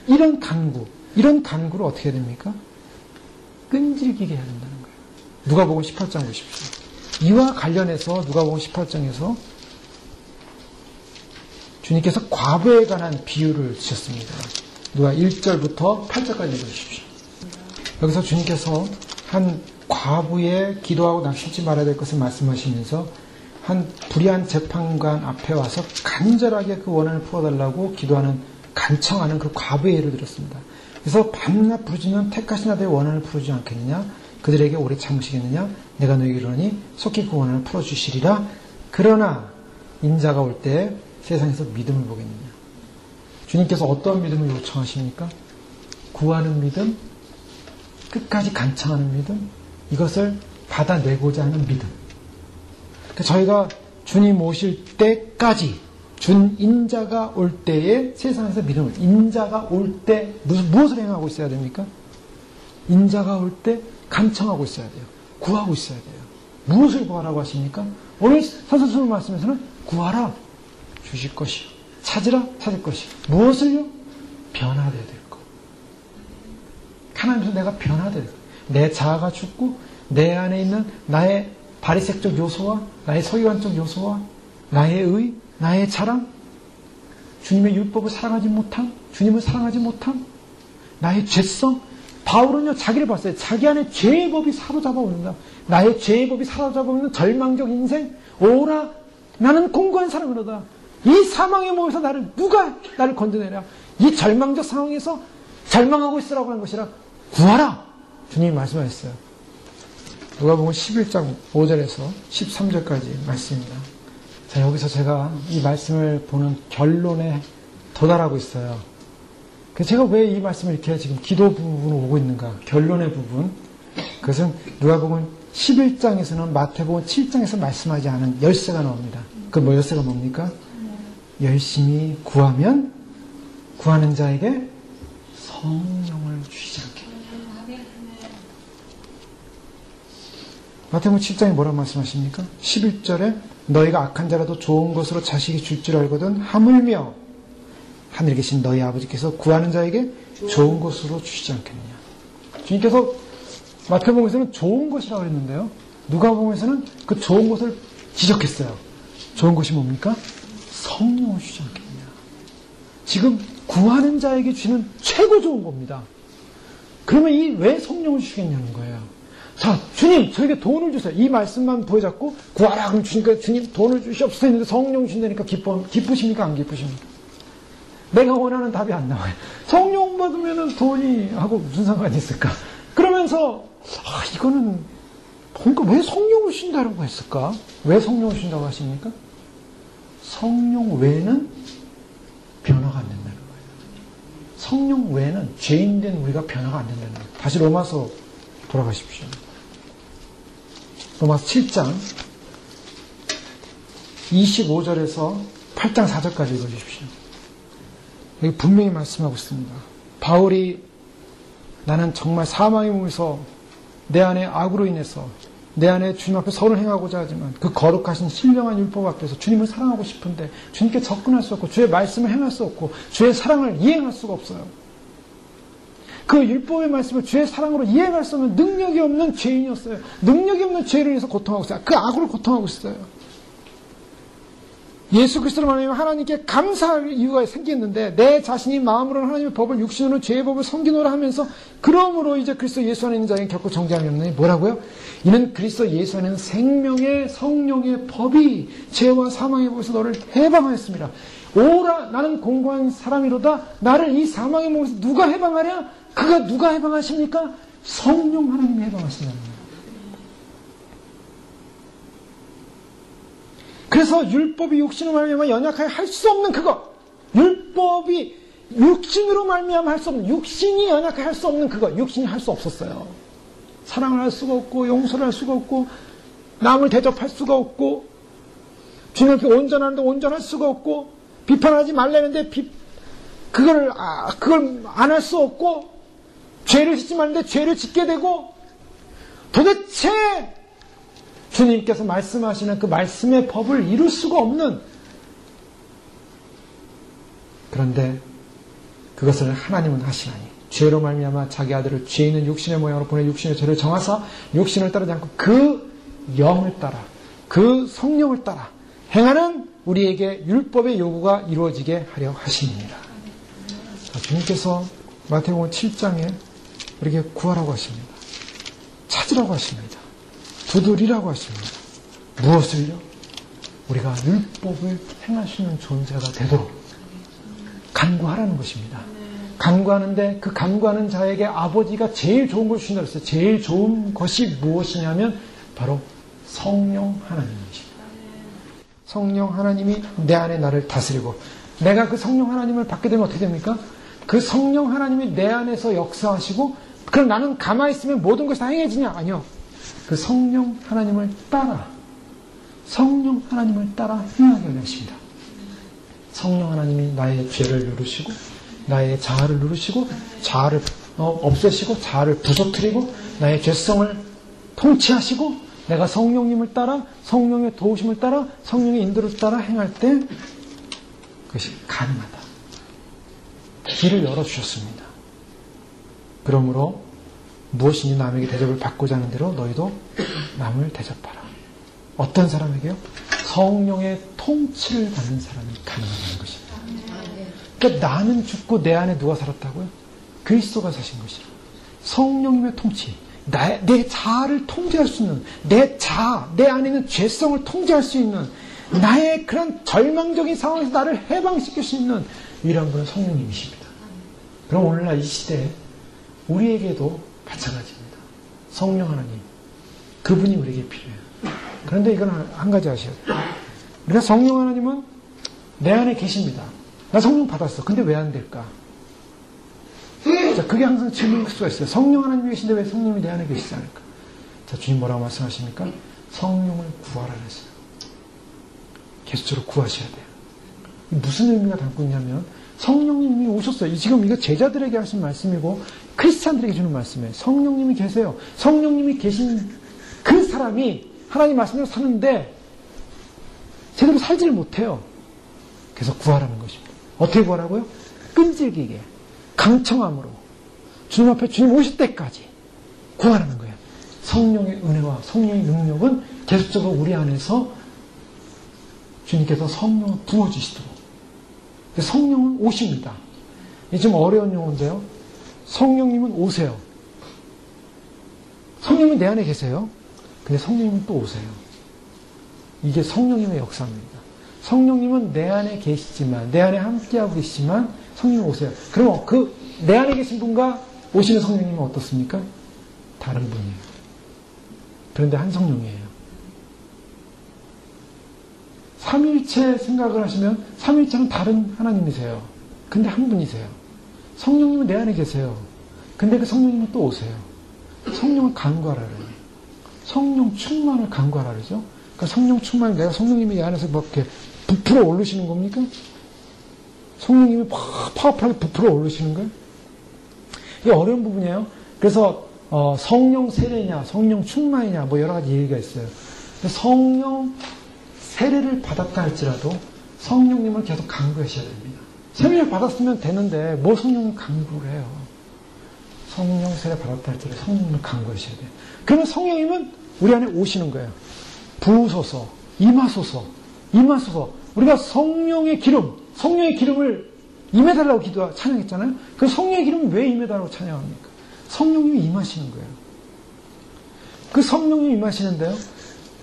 이런 간구를 어떻게 해야 됩니까? 끈질기게 해야 된다는 거예요. 누가복음 18장 보십시오. 이와 관련해서 누가복음 18장에서 주님께서 과부에 관한 비유를 주셨습니다. 누가 1절부터 8절까지 읽어주십시오. 여기서 주님께서 한 과부의 기도하고 납실지 말아야 될 것을 말씀하시면서 한 불의한 재판관 앞에 와서 간절하게 그 원한을 풀어달라고 기도하는 간청하는 그 과부의 예를 들었습니다. 그래서 밤낮 부르짖는 택하신 아들의 원한을 풀어주지 않겠느냐? 그들에게 오래 참으시겠느냐? 내가 너에게 이르노니 속히 그 원한을 풀어주시리라. 그러나 인자가 올 때 세상에서 믿음을 보겠느냐? 주님께서 어떤 믿음을 요청하십니까? 구하는 믿음, 끝까지 간청하는 믿음, 이것을 받아내고자 하는 믿음. 저희가 주님 오실 때까지 인자가 올 때에 세상에서 믿음을, 인자가 올 때 무엇을 행하고 있어야 됩니까? 인자가 올 때 간청하고 있어야 돼요. 구하고 있어야 돼요. 무엇을 구하라고 하십니까? 오늘 선생님 말씀에서는 구하라, 주실 것이요. 찾으라, 찾을 것이요. 무엇을요? 변화되어야 될 것. 하나님께서 내가 변화될 것. 내 자아가 죽고 내 안에 있는 나의 바리새적 요소와 나의 서기관적 요소와 나의 의, 나의 자랑, 주님의 율법을 사랑하지 못함, 주님을 사랑하지 못함, 나의 죄성. 바울은요, 자기를 봤어요. 자기 안에 죄의 법이 사로잡아 오는다. 나의 죄의 법이 사로잡아 오는 절망적 인생. 오라, 나는 공고한 사람이로다. 이 사망의 몸에서 누가 나를 건져내랴. 이 절망적 상황에서 절망하고 있으라고 하는 것이라 구하라. 주님이 말씀하셨어요. 누가복음 11장 5절에서 13절까지 말씀입니다. 자, 여기서 제가 이 말씀을 보는 결론에 도달하고 있어요. 제가 왜 이 말씀을 이렇게 지금 기도 부분으로 오고 있는가? 결론의 부분. 그것은 누가복음 11장에서는 마태복음 7장에서 말씀하지 않은 열쇠가 나옵니다. 그 열쇠가 뭡니까? 열심히 구하면 구하는 자에게 성령을 주시지 않게. 마태복음 7장에 뭐라고 말씀하십니까? 11절에 너희가 악한 자라도 좋은 것으로 자식이 줄 줄 알거든 하물며 하늘에 계신 너희 아버지께서 구하는 자에게 좋은 것으로 주시지 않겠느냐. 주님께서 마태복음에서는 좋은 것이라고 했는데요. 누가복음에서는 그 좋은 것을 지적했어요. 좋은 것이 뭡니까? 성령을 주시지 않겠느냐. 지금 구하는 자에게 주시는 최고 좋은 겁니다. 그러면 왜 성령을 주시겠냐는 거예요. 자, 주님, 저에게 돈을 주세요. 이 말씀만 보여잡고 구하라 그럼 주니까 주님 돈을 주시옵소서 했는데 성령 주신다니까 기쁘십니까? 안 기쁘십니까? 내가 원하는 답이 안 나와요. 성령 받으면 돈이 하고 무슨 상관이 있을까? 그러면서 이거는 뭔가 왜 성령을 주신다고 했을까? 왜 성령을 주신다고 하십니까? 성령 외에는 변화가 안 된다는 거예요. 성령 외에는 죄인된 우리가 변화가 안 된다는 거예요. 다시 로마서 돌아가십시오. 로마서 7장 25절에서 8장 4절까지 읽어주십시오. 여기 분명히 말씀하고 있습니다. 바울이 나는 정말 사망의 몸에서 내 안에 악으로 인해서 내 안에 주님 앞에 선을 행하고자 하지만 그 거룩하신 신령한 율법 앞에서 주님을 사랑하고 싶은데 주님께 접근할 수 없고 주의 말씀을 행할 수 없고 주의 사랑을 이행할 수가 없어요. 그 율법의 말씀을 주의 사랑으로 이행할 수 없는 능력이 없는 죄인이었어요. 능력이 없는 죄를 위해서 고통하고 있어요. 그 악으로 고통하고 있어요. 예수 그리스도로 말하면 하나님께 감사할 이유가 생겼는데 내 자신이 마음으로는 하나님의 법을 육신으로는 죄의 법을 섬기노라 하면서 그러므로 이제 그리스도 예수 안에 있는 자에게 결코 정죄함이 없느니 뭐라고요? 이는 그리스도 예수 안에는 생명의 성령의 법이 죄와 사망의 법에서 너를 해방하였습니다. 오라 나는 공고한 사람이로다. 나를 이 사망의 몸에서 누가 해방하랴? 그가 누가 해방하십니까? 성령 하나님이 해방하신다는 거예요. 그래서 율법이 육신으로 말미암아 연약하게 할 수 없는 그것, 율법이 육신으로 말미암아 할 수 없는, 육신이 연약하게 할 수 없는 그것, 육신이 할 수 없었어요. 사랑을 할 수가 없고 용서를 할 수가 없고 남을 대접할 수가 없고 주님 앞에 온전하는데 온전할 수가 없고 비판하지 말라는데 그걸 안 할 수 없고 죄를 짓지 말는데 죄를 짓게 되고 도대체 주님께서 말씀하시는 그 말씀의 법을 이룰 수가 없는, 그런데 그것을 하나님은 하시나니 죄로 말미암아 자기 아들을 죄 있는 육신의 모양으로 보내 육신의 죄를 정하사 육신을 따르지 않고 그 영을 따라 그 성령을 따라 행하는 우리에게 율법의 요구가 이루어지게 하려 하십니다. 주님께서 마태복음 7장에 우리에게 구하라고 하십니다. 찾으라고 하십니다. 두드리라고 하십니다. 무엇을요? 우리가 율법을 행할 수 있는 존재가 되도록 간구하라는 것입니다. 간구하는데 그 간구하는 자에게 아버지가 제일 좋은 걸 주신다고 했어요. 제일 좋은 것이 무엇이냐면 바로 성령 하나님이십니다. 성령 하나님이 내 안에 나를 다스리고 내가 그 성령 하나님을 받게 되면 어떻게 됩니까? 그 성령 하나님이 내 안에서 역사하시고 그럼 나는 가만히 있으면 모든 것이 다 행해지냐? 아니요. 그 성령 하나님을 따라 행하게 하십니다. 성령 하나님이 나의 죄를 누르시고 나의 자아를 누르시고 자아를 없애시고 자아를 부서뜨리고 나의 죄성을 통치하시고 내가 성령님을 따라 성령의 도우심을 따라 성령의 인도를 따라 행할 때 그것이 가능하다. 길을 열어주셨습니다. 그러므로 무엇이니 남에게 대접을 받고자 하는 대로 너희도 남을 대접하라. 어떤 사람에게요? 성령의 통치를 받는 사람이 가능하다는 것입니다. 그러니까 나는 죽고 내 안에 누가 살았다고요? 그리스도가 사신 것이라. 성령님의 통치, 내 자아를 통제할 수 있는, 내 안에 있는 죄성을 통제할 수 있는, 나의 그런 절망적인 상황에서 나를 해방시킬 수 있는 유일한 분은 성령님이십니다. 그럼 오늘날 이 시대에 우리에게도 마찬가지입니다. 성령 하나님, 그분이 우리에게 필요해요. 그런데 이건 한 가지 아셔야 돼요. 우리가 성령 하나님은 내 안에 계십니다. 나 성령 받았어. 근데 왜 안 될까? 자, 그게 항상 질문일 수가 있어요. 성령 하나님이 계신데 왜 성령이 내 안에 계시지 않을까? 자, 주님 뭐라고 말씀하십니까? 성령을 구하라 그랬어요. 계속적으로 구하셔야 돼요. 무슨 의미가 담고 있냐면 성령님이 오셨어요. 지금 이거 제자들에게 하신 말씀이고 크리스찬들에게 주는 말씀이에요. 성령님이 계세요. 성령님이 계신 그 사람이 하나님 말씀대로 사는데 제대로 살지를 못해요. 그래서 구하라는 것입니다. 어떻게 구하라고요? 끈질기게, 강청함으로 주님 앞에 주님 오실 때까지 구하라는 거예요. 성령의 은혜와 성령의 능력은 계속적으로 우리 안에서 주님께서 성령을 부어주시도록. 성령은 오십니다. 이게 좀 어려운 용어인데요. 성령님은 오세요. 성령님은 내 안에 계세요. 근데 성령님은 또 오세요. 이게 성령님의 역사입니다. 성령님은 내 안에 계시지만, 내 안에 함께하고 계시지만 성령님 오세요. 그럼 내 안에 계신 분과 오시는 성령님은 어떻습니까? 다른 분이에요. 그런데 한 성령이에요. 삼위일체 생각을 하시면 삼위일체는 다른 하나님이세요. 근데 한 분이세요. 성령님은 내 안에 계세요. 근데 그 성령님은 또 오세요. 성령을 간구하라 그래요. 성령 충만을 간구하라 그러죠. 그러니까 성령 충만, 내가 성령님이 내 안에서 막 이렇게 부풀어 오르시는 겁니까? 성령님이 파워풀하게 부풀어 오르시는 거예요? 이게 어려운 부분이에요. 그래서 성령 세례냐, 성령 충만이냐, 뭐 여러 가지 얘기가 있어요. 성령 세례를 받았다 할지라도 성령님을 계속 간구하셔야 됩니다. 세례를 받았으면 되는데 뭐 성령을 간구를 해요. 성령 세례 받았다 할지라도 성령님을 간구하셔야 돼요. 그러면 성령님은 우리 안에 오시는 거예요. 부으소서, 임하소서, 임하소서. 우리가 성령의 기름을 임해달라고 찬양했잖아요. 그 성령의 기름을 왜 임해달라고 찬양합니까? 성령님이 임하시는 거예요. 그 성령님이 임하시는데요.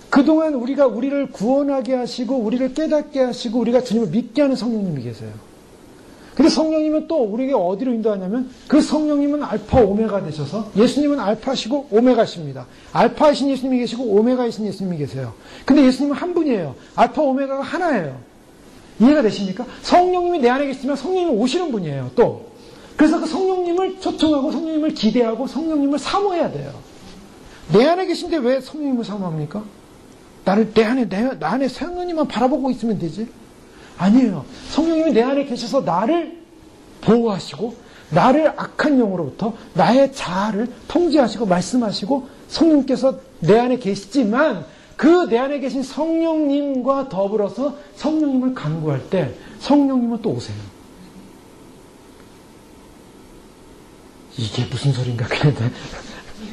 그동안 우리를 구원하게 하시고, 우리를 깨닫게 하시고, 우리가 주님을 믿게 하는 성령님이 계세요. 근데 성령님은 또 우리에게 어디로 인도하냐면, 그 성령님은 알파 오메가 되셔서, 예수님은 알파시고 오메가십니다. 알파이신 예수님이 계시고, 오메가이신 예수님이 계세요. 근데 예수님은 한 분이에요. 알파 오메가가 하나예요. 이해가 되십니까? 성령님이 내 안에 계시면 성령님이 오시는 분이에요, 또. 그래서 그 성령님을 초청하고, 성령님을 기대하고, 성령님을 사모해야 돼요. 내 안에 계신데 왜 성령님을 사모합니까? 내 안에 성령님만 바라보고 있으면 되지? 아니에요. 성령님이 내 안에 계셔서 나를 보호하시고, 나를 악한 영으로부터 나의 자아를 통제하시고, 말씀하시고, 성령님께서 내 안에 계시지만, 그 내 안에 계신 성령님과 더불어서 성령님을 간구할 때, 성령님은 또 오세요. 이게 무슨 소린가,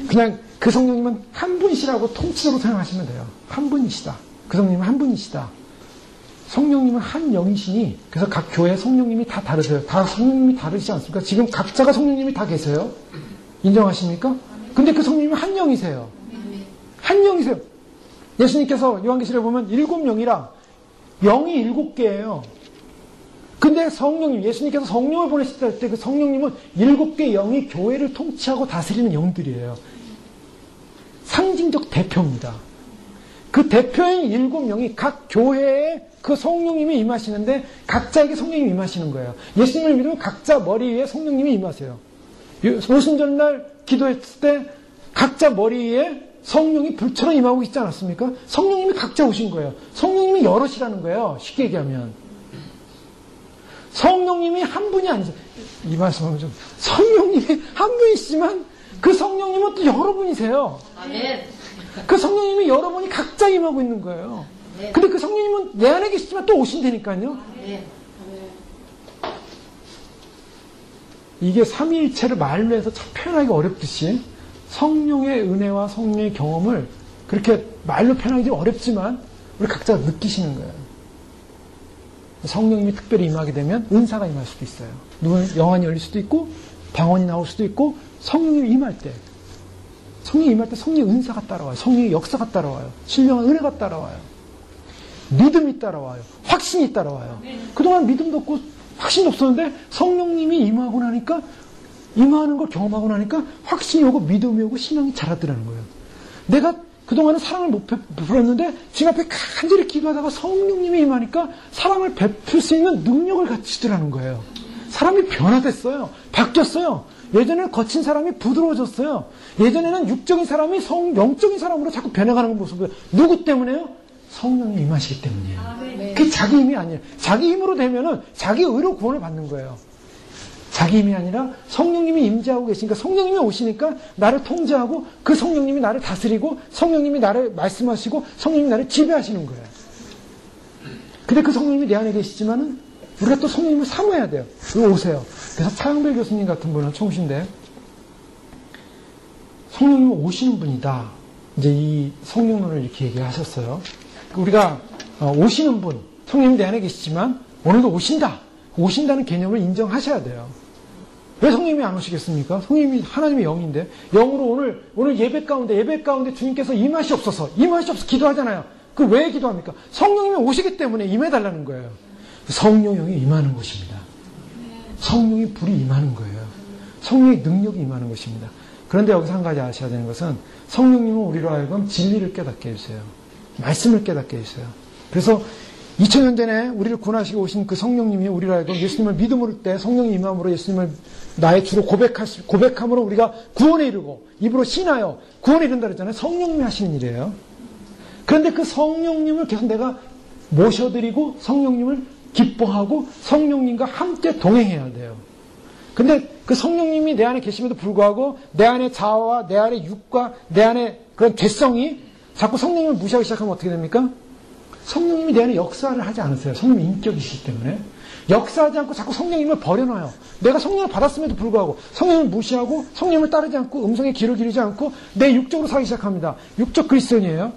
그냥 그 성령님은 한 분이시라고 통치적으로 생각하시면 돼요. 한 분이시다. 그 성령님은 한 분이시다. 성령님은 한 영이시니, 그래서 각 교회 성령님이 다 다르세요. 다 성령님이 다르시지 않습니까? 지금 각자가 성령님이 다 계세요. 인정하십니까? 근데 그 성령님은 한 영이세요. 한 영이세요. 예수님께서 요한계시록에 보면 7영이라 영이 7개예요. 근데 예수님께서 성령을 보내실 때 그 성령님은 7개 영이 교회를 통치하고 다스리는 영들이에요. 상징적 대표입니다. 그 대표인 7명이 각 교회에 그 성령님이 임하시는데 각자에게 성령님이 임하시는 거예요. 예수님을 믿으면 각자 머리 위에 성령님이 임하세요. 오순절날 기도했을 때 각자 머리 위에 성령이 불처럼 임하고 있지 않았습니까? 성령님이 각자 오신 거예요. 성령님이 여럿이라는 거예요. 쉽게 얘기하면. 성령님이 한 분이 아니죠. 이 말씀은 좀, 성령님이 한 분이시지만 그 성령님은 또 여러 분이세요.
아멘.
그 성령님이 여러 분이 각자 임하고 있는 거예요. 근데 그 성령님은 내 안에 계시지만 또 오신다니까요. 이게 삼위일체를 말로 해서 참 표현하기 어렵듯이 성령의 은혜와 성령의 경험을 그렇게 말로 표현하기 좀 어렵지만 우리 각자 느끼시는 거예요. 성령님이 특별히 임하게 되면 은사가 임할 수도 있어요. 눈 영안이 열릴 수도 있고 방언이 나올 수도 있고 성령님이 임할 때 성령의 은사가 따라와요. 성령의 역사가 따라와요. 신령한 은혜가 따라와요. 믿음이 따라와요. 확신이 따라와요. 그동안 믿음도 없고 확신도 없었는데 성령님이 임하고 나니까 임하는 걸 경험하고 나니까 확신이 오고 믿음이 오고 신앙이 자라더라는 거예요. 내가 그동안은 사랑을 못 베풀었는데 주님 앞에 간절히 기도하다가 성령님이 임하니까 사랑을 베풀 수 있는 능력을 갖추더라는 거예요. 사람이 변화됐어요. 바뀌었어요. 예전에는 거친 사람이 부드러워졌어요. 예전에는 육적인 사람이 영적인 사람으로 자꾸 변해가는 모습을 누구 때문에요? 성령님이 임하시기 때문이에요. 그게 자기 힘이 아니에요. 자기 힘으로 되면은 자기 의로 구원을 받는 거예요. 자기 힘이 아니라 성령님이 임재하고 계시니까 성령님이 오시니까 나를 통제하고 그 성령님이 나를 다스리고 성령님이 나를 말씀하시고 성령님이 나를 지배하시는 거예요. 근데 그 성령님이 내 안에 계시지만은 우리가 또 성령님을 사모해야 돼요. 여기 오세요. 그래서 차영별 교수님 같은 분은 총신데 성령님이 오시는 분이다. 이제 이 성령론을 이렇게 얘기하셨어요. 우리가 오시는 분, 성령님이 내 안에 계시지만 오늘도 오신다. 오신다는 개념을 인정하셔야 돼요. 왜 성령님이 안 오시겠습니까? 성령님이 하나님의 영인데 영으로 오늘 예배 가운데 주님께서 임하시옵소서 기도하잖아요. 그 왜 기도합니까? 성령님이 오시기 때문에 임해달라는 거예요. 성령의 영이 임하는 것입니다. 성령의 불이 임하는 거예요. 성령의 능력이 임하는 것입니다. 그런데 여기서 한 가지 아셔야 되는 것은 성령님은 우리로 하여금 진리를 깨닫게 해주세요. 말씀을 깨닫게 해주세요. 그래서 2000년 전에 우리를 구원하시고 오신 그 성령님이 우리로 하여금 예수님을 믿음으로 때 성령의 임함으로 예수님을 나의 주로 고백함으로 우리가 구원에 이르고 입으로 신하여 구원에 이른다 그랬잖아요. 성령님이 하시는 일이에요. 그런데 그 성령님을 계속 내가 모셔드리고 성령님을 기뻐하고 성령님과 함께 동행해야 돼요. 근데 그 성령님이 내 안에 계심에도 불구하고 내 안에 자아와 내 안에 육과 내 안에 그런 죄성이 자꾸 성령님을 무시하기 시작하면 어떻게 됩니까? 성령님이 내 안에 역사를 하지 않으세요. 성령님이 인격이시기 때문에. 역사하지 않고 자꾸 성령님을 버려놔요. 내가 성령을 받았음에도 불구하고 성령님을 무시하고 성령님을 따르지 않고 음성에 귀를 기르지 않고 내 육적으로 살기 시작합니다. 육적 그리스도인이에요.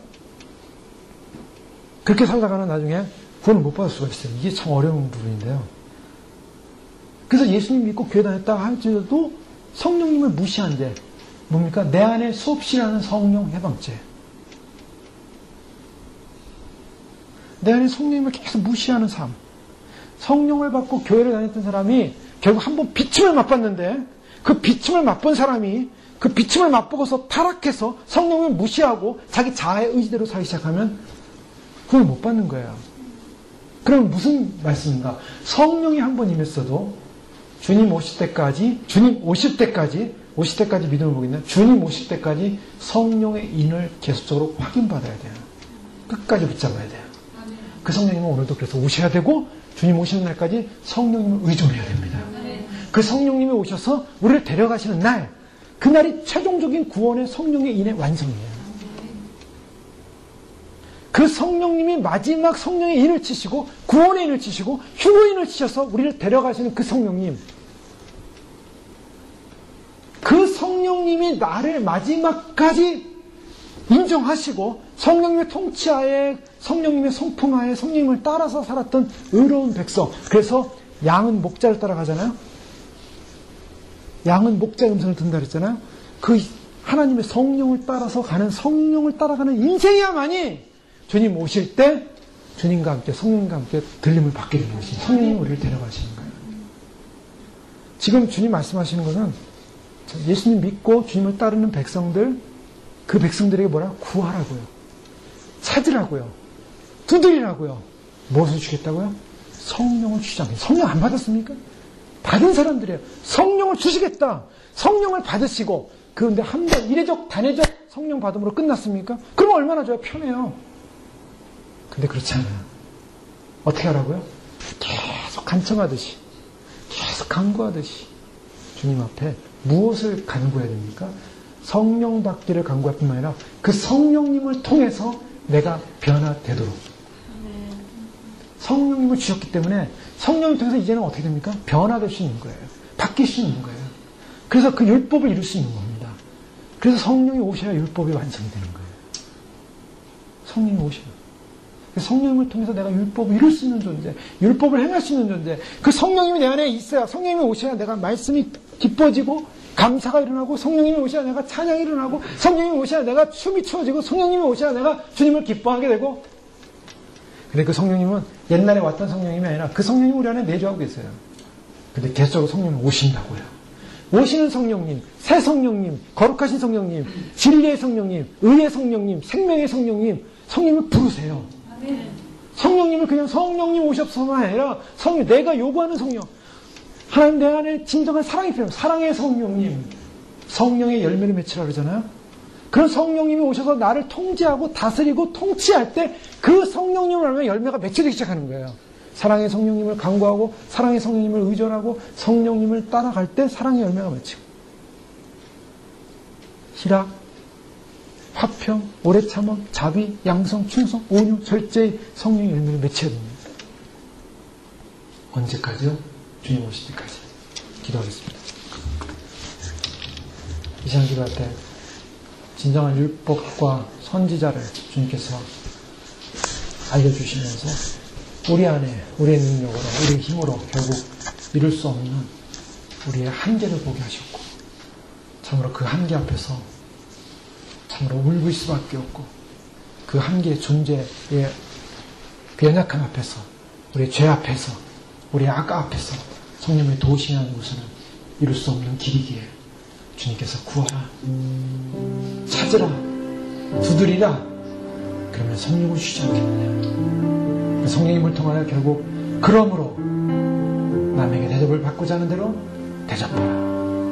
그렇게 살다가는 나중에 구원을 못 받을 수가 있어요. 이게 참 어려운 부분인데요. 그래서 예수님 믿고 교회 다녔다 할지라도 성령님을 무시한 죄 뭡니까? 내 안에 수없이 나는 성령 해방죄. 내 안에 성령님을 계속 무시하는 삶. 성령을 받고 교회를 다녔던 사람이 결국 한번 비침을 맛봤는데 그 비침을 맛본 사람이 그 비침을 맛보고서 타락해서 성령을 무시하고 자기 자아의 의지대로 살기 시작하면 그걸 못 받는 거예요. 그럼 무슨 말씀인가? 성령이 한 번 임했어도 주님 오실 때까지 믿음을 보겠네. 주님 오실 때까지 성령의 인을 계속적으로 확인받아야 돼요. 끝까지 붙잡아야 돼요. 그 성령님은 오늘도 그래서 오셔야 되고 주님 오시는 날까지 성령님을 의존해야 됩니다. 그 성령님이 오셔서 우리를 데려가시는 날, 그날이 최종적인 구원의 성령의 인의 완성이에요. 그 성령님이 마지막 성령의 인을 치시고 구원의 인을 치시고 휴거의 인을 치셔서 우리를 데려가시는 그 성령님, 그 성령님이 나를 마지막까지 인정하시고 성령님의 통치하에 성령님의 성품하에 성령님을 따라서 살았던 의로운 백성. 그래서 양은 목자를 따라가잖아요. 양은 목자의 음성을 듣는다 그랬잖아요. 그 하나님의 성령을 따라서 가는, 성령을 따라가는 인생이야만이 주님 오실 때 주님과 함께 성령님과 함께 들림을 받게 되는 것이 성령님이 우리를 데려가시는 거예요. 지금 주님 말씀하시는 것은 예수님 믿고 주님을 따르는 백성들, 그 백성들에게 뭐라? 구하라고요. 찾으라고요. 두드리라고요. 무엇을 주겠다고요? 성령을 주시자고요. 성령 안 받았습니까? 받은 사람들이에요. 성령을 주시겠다. 성령을 받으시고 그런데 한 번 이례적 단회적 성령 받음으로 끝났습니까? 그럼 얼마나 좋아요. 편해요. 근데 그렇지 않아요. 어떻게 하라고요? 계속 간청하듯이, 계속 간구하듯이 주님 앞에 무엇을 간구해야 됩니까? 성령 받기를 간구할 뿐만 아니라 그 성령님을 통해서 내가 변화되도록. 성령님을 주셨기 때문에 성령을 통해서 이제는 어떻게 됩니까? 변화될 수 있는 거예요. 바뀔 수 있는 거예요. 그래서 그 율법을 이룰 수 있는 겁니다. 그래서 성령이 오셔야 율법이 완성이 되는 거예요. 성령이 오셔요. 성령님을 통해서 내가 율법을 이룰 수 있는 존재, 율법을 행할 수 있는 존재, 그 성령님이 내 안에 있어야, 성령님이 오셔야 내가 말씀이 기뻐지고 감사가 일어나고, 성령님이 오셔야 내가 찬양이 일어나고, 성령님이 오셔야 내가 춤이 추어지고, 성령님이 오셔야 내가 주님을 기뻐하게 되고. 근데 그 성령님은 옛날에 왔던 성령님이 아니라 그 성령님이 우리 안에 내주하고 계세요. 근데 계속적으로 성령님이 오신다고요. 오시는 성령님, 새 성령님, 거룩하신 성령님, 진리의 성령님, 의의 성령님, 생명의 성령님, 성령님을 부르세요. 성령님을 그냥 성령님 오셨어만 아니라 성령, 내가 요구하는 성령, 하나님 내 안에 진정한 사랑이 필요합니다. 사랑의 성령님, 성령의 열매를 맺히라 그러잖아요. 그런 성령님이 오셔서 나를 통제하고 다스리고 통치할 때 그 성령님을 알면 열매가 맺혀지기 시작하는 거예요. 사랑의 성령님을 간구하고 사랑의 성령님을 의존하고 성령님을 따라갈 때 사랑의 열매가 맺히고, 희락, 화평, 오래 참음, 자비, 양성, 충성, 온유, 절제의 성령의 열매를 맺혀야 됩니다. 언제까지요? 주님 오실 때까지. 기도하겠습니다. 이 시간 기도할 때 진정한 율법과 선지자를 주님께서 알려주시면서 우리 안에 우리의 능력으로, 우리의 힘으로 결국 이룰 수 없는 우리의 한계를 보게 하셨고, 참으로 그 한계 앞에서 참으로 울부일 수밖에 없고, 그 한계의 존재의 그 연약함 앞에서, 우리의 죄 앞에서, 우리의 악 앞에서 성령의 도우심이 하는 것은 이룰 수 없는 길이기에 주님께서 구하라, 찾으라, 두드리라. 그러면 성령을 주지 않겠느냐. 성령님을 통하여 결국 그러므로 남에게 대접을 받고자 하는 대로 대접하라.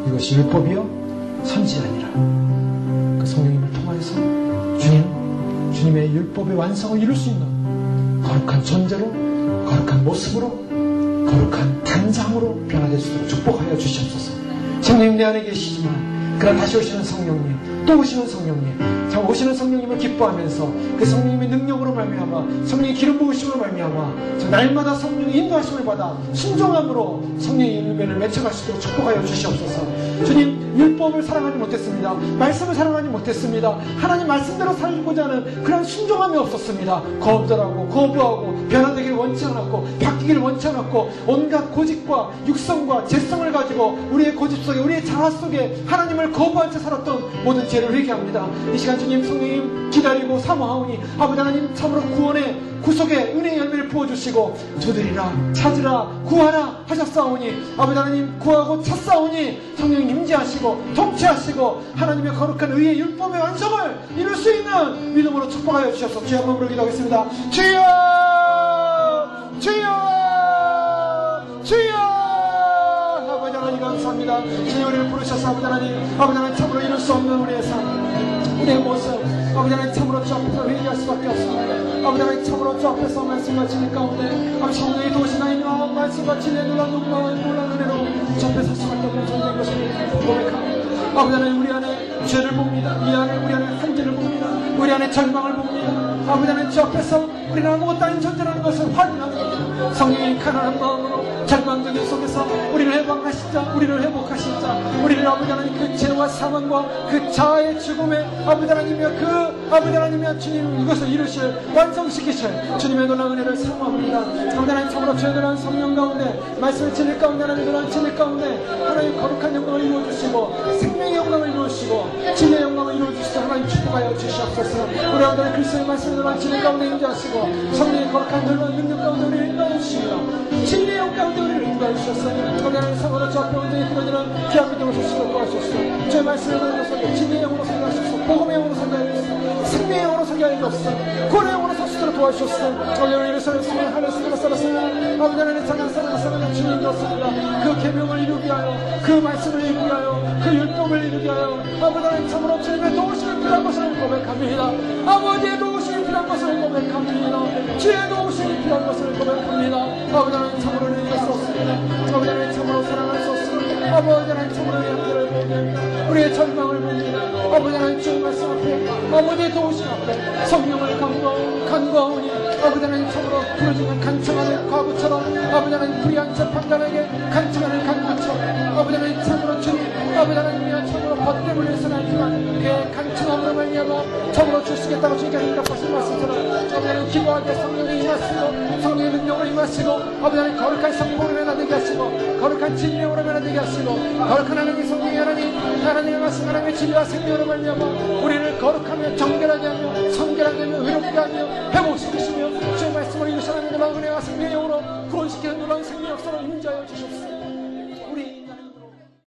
이것이 율법이요 선지 아니라 그 성령님을 통하여서 주님의 율법의 완성을 이룰 수 있는 거룩한 존재로, 거룩한 모습으로, 거룩한 단장으로 변화될 수 있도록 축복하여 주시옵소서. 성령님 내 안에 계시지만 그러나 다시 오시는 성령님, 또 오시는 성령님, 참 오시는 성령님을 기뻐하면서 그 성령님의 능력으로 말미암아, 성령의 기름 부으심으로 말미암아 저 날마다 성령의 인도하심을 받아 순종함으로 성령의 열매를 맺혀갈 수 있도록 축복하여 주시옵소서. 주님, 율법을 사랑하지 못했습니다. 말씀을 사랑하지 못했습니다. 하나님 말씀대로 살고자 하는 그런 순종함이 없었습니다. 거부하고 거부하고 변화되기를 원치 않았고 바뀌기를 원치 않았고 온갖 고집과 육성과 재성을 가지고 우리의 고집 속에, 우리의 자아 속에 하나님을 거부한 채 살았던 모든 죄를 회개합니다. 이 시간 주님, 성령님 기다리고 사모하오니 아버지 하나님 참으로 구원의 구속의 은혜의 열매를 부어주시고 두드리라, 찾으라, 구하라 하셨사오니 아버지 하나님 구하고 찾사오니 성령님 임재하시고 통치하시고 하나님의 거룩한 의의 율법의 완성을 이룰 수 있는 믿음으로 축복하여 주셔서 주여 한번 기도하겠습니다. 주여, 주여, 주여. 아버지 하나님 감사합니다. 주님 우리를 부르셔서 아버지 하나님 참으로 이룰 수 없는 우리의 삶, 우리의 모습, 아버지 하나님 참으로 주 앞에서 회개할 수밖에 없습니다. 아버지 하나님 참으로 주 앞에서 말씀과 진리 가운데 아버지 성령의 도시나이며 말씀과 진리의 놀라운 눈망을 놀라운 은혜로 주 앞에 설 수밖에 없는 존재인 것을 고백합니다. 아버지 하나님 우리 안에 죄를 봅니다. 이 안에 우리 안에 한계를 봅니다. 우리 안에 절망을 봅니다. 아버지 하나님 주 앞에서 우리는 아무것도 아닌 존재라는 것을 확인합니다. 성령의 가난한 마음으로 절망적인 속에서 우리를 해방하시자, 우리를 회복하시자, 우리를 아버지 하나님 그 죄와 사망과 그 자아의 죽음에 아버지 하나님이여 그 아버지 하나님이여 주님 이것을 이루실 완성시키실 주님의 놀라운 은혜를 사모합니다. 아버지 하나님 참으로 죄들한 성령 가운데 말씀의 진리 가운데 하나님 놀라운 진리 가운데 하나님 거룩한 영광을 이루어주시고 생명의 영광을 이루어주시고 진리의 영광을 이루어주시고 하나님 축복하여 주시옵소서. 우리 아버지 그리스도의 말씀에 놀라운 진리 가운데 임재하시고 성령의 거룩한 놀라운 능력 가운데 우리를 인도하시며 진리의 영광 가운데 우리를 인도하셨어요. 하나님 사모로 저 앞에 온전히 끊어지는 귀한 믿음으로 서시도록 도와주셨어요. 주의 말씀을 들으셔서 진리의 영으로 선교하셨어, 복음의 영으로 선교하셨어, 생명의 영으로 선교하셨어, 고의 영으로 서시도록 도와주셨어. 오늘 예루살렘을 하늘에서 살았으면 아버지 하나님 장한 사랑하는 주님이었습니다. 그 계명을 이루기 위하여, 그 말씀을 이루기 위하여, 그 율법을 이루기 위하여 아버지 하나님 참으로 주님의 도우심이 필요한 것을 고백합니다. 아버지의 도우심이 필요한 것을 고백합니다. 주의 도우심이 필요한 것을 고백합니다. 아버지 하나님 참으로 이룰 수 없습니다. 아버지 하나님 참으로 사랑할 수 없습니다. 아버지 하나님 참으로 우리의 봅니다. 우리의 절망을 봅니다. 아버지 하나님 주의 말씀 앞에, 아버지의 도우심 앞에 성령을 간구하오니 아버지 하나님 참으로 부르짖는 간청하는 과부처럼 아버지 하나님 불의한 재판관에게 간청하는 간구처럼 아버지 하나님 참으로 주님 아버지 하나님이여 참으로 벗됨을 위해서는 알지만 그의 간청함으로 말미암아 참으로 주시겠다고 주님께 응답하신 말씀처럼 아버지 하나님 기도하게 성령이 임하시고 성령의 능력으로 임하시고 아버지 하나님 거룩한 성공으로 변화되게 하시고 거룩한 진리으로 변화되게 하시고 거룩한 하나님의 성령이 하나님의 말씀 하나님의 진리와 생명으로 말미암아 우리를 거룩하며 정결하게 하며 성결하게 하며 의롭게 하며 회복시키시며 주의 말씀을 이루시 하나님의 마음의 은혜와 생명의 영으로 구원시키는 놀라운 생명 역사로 임자여 주시옵소서.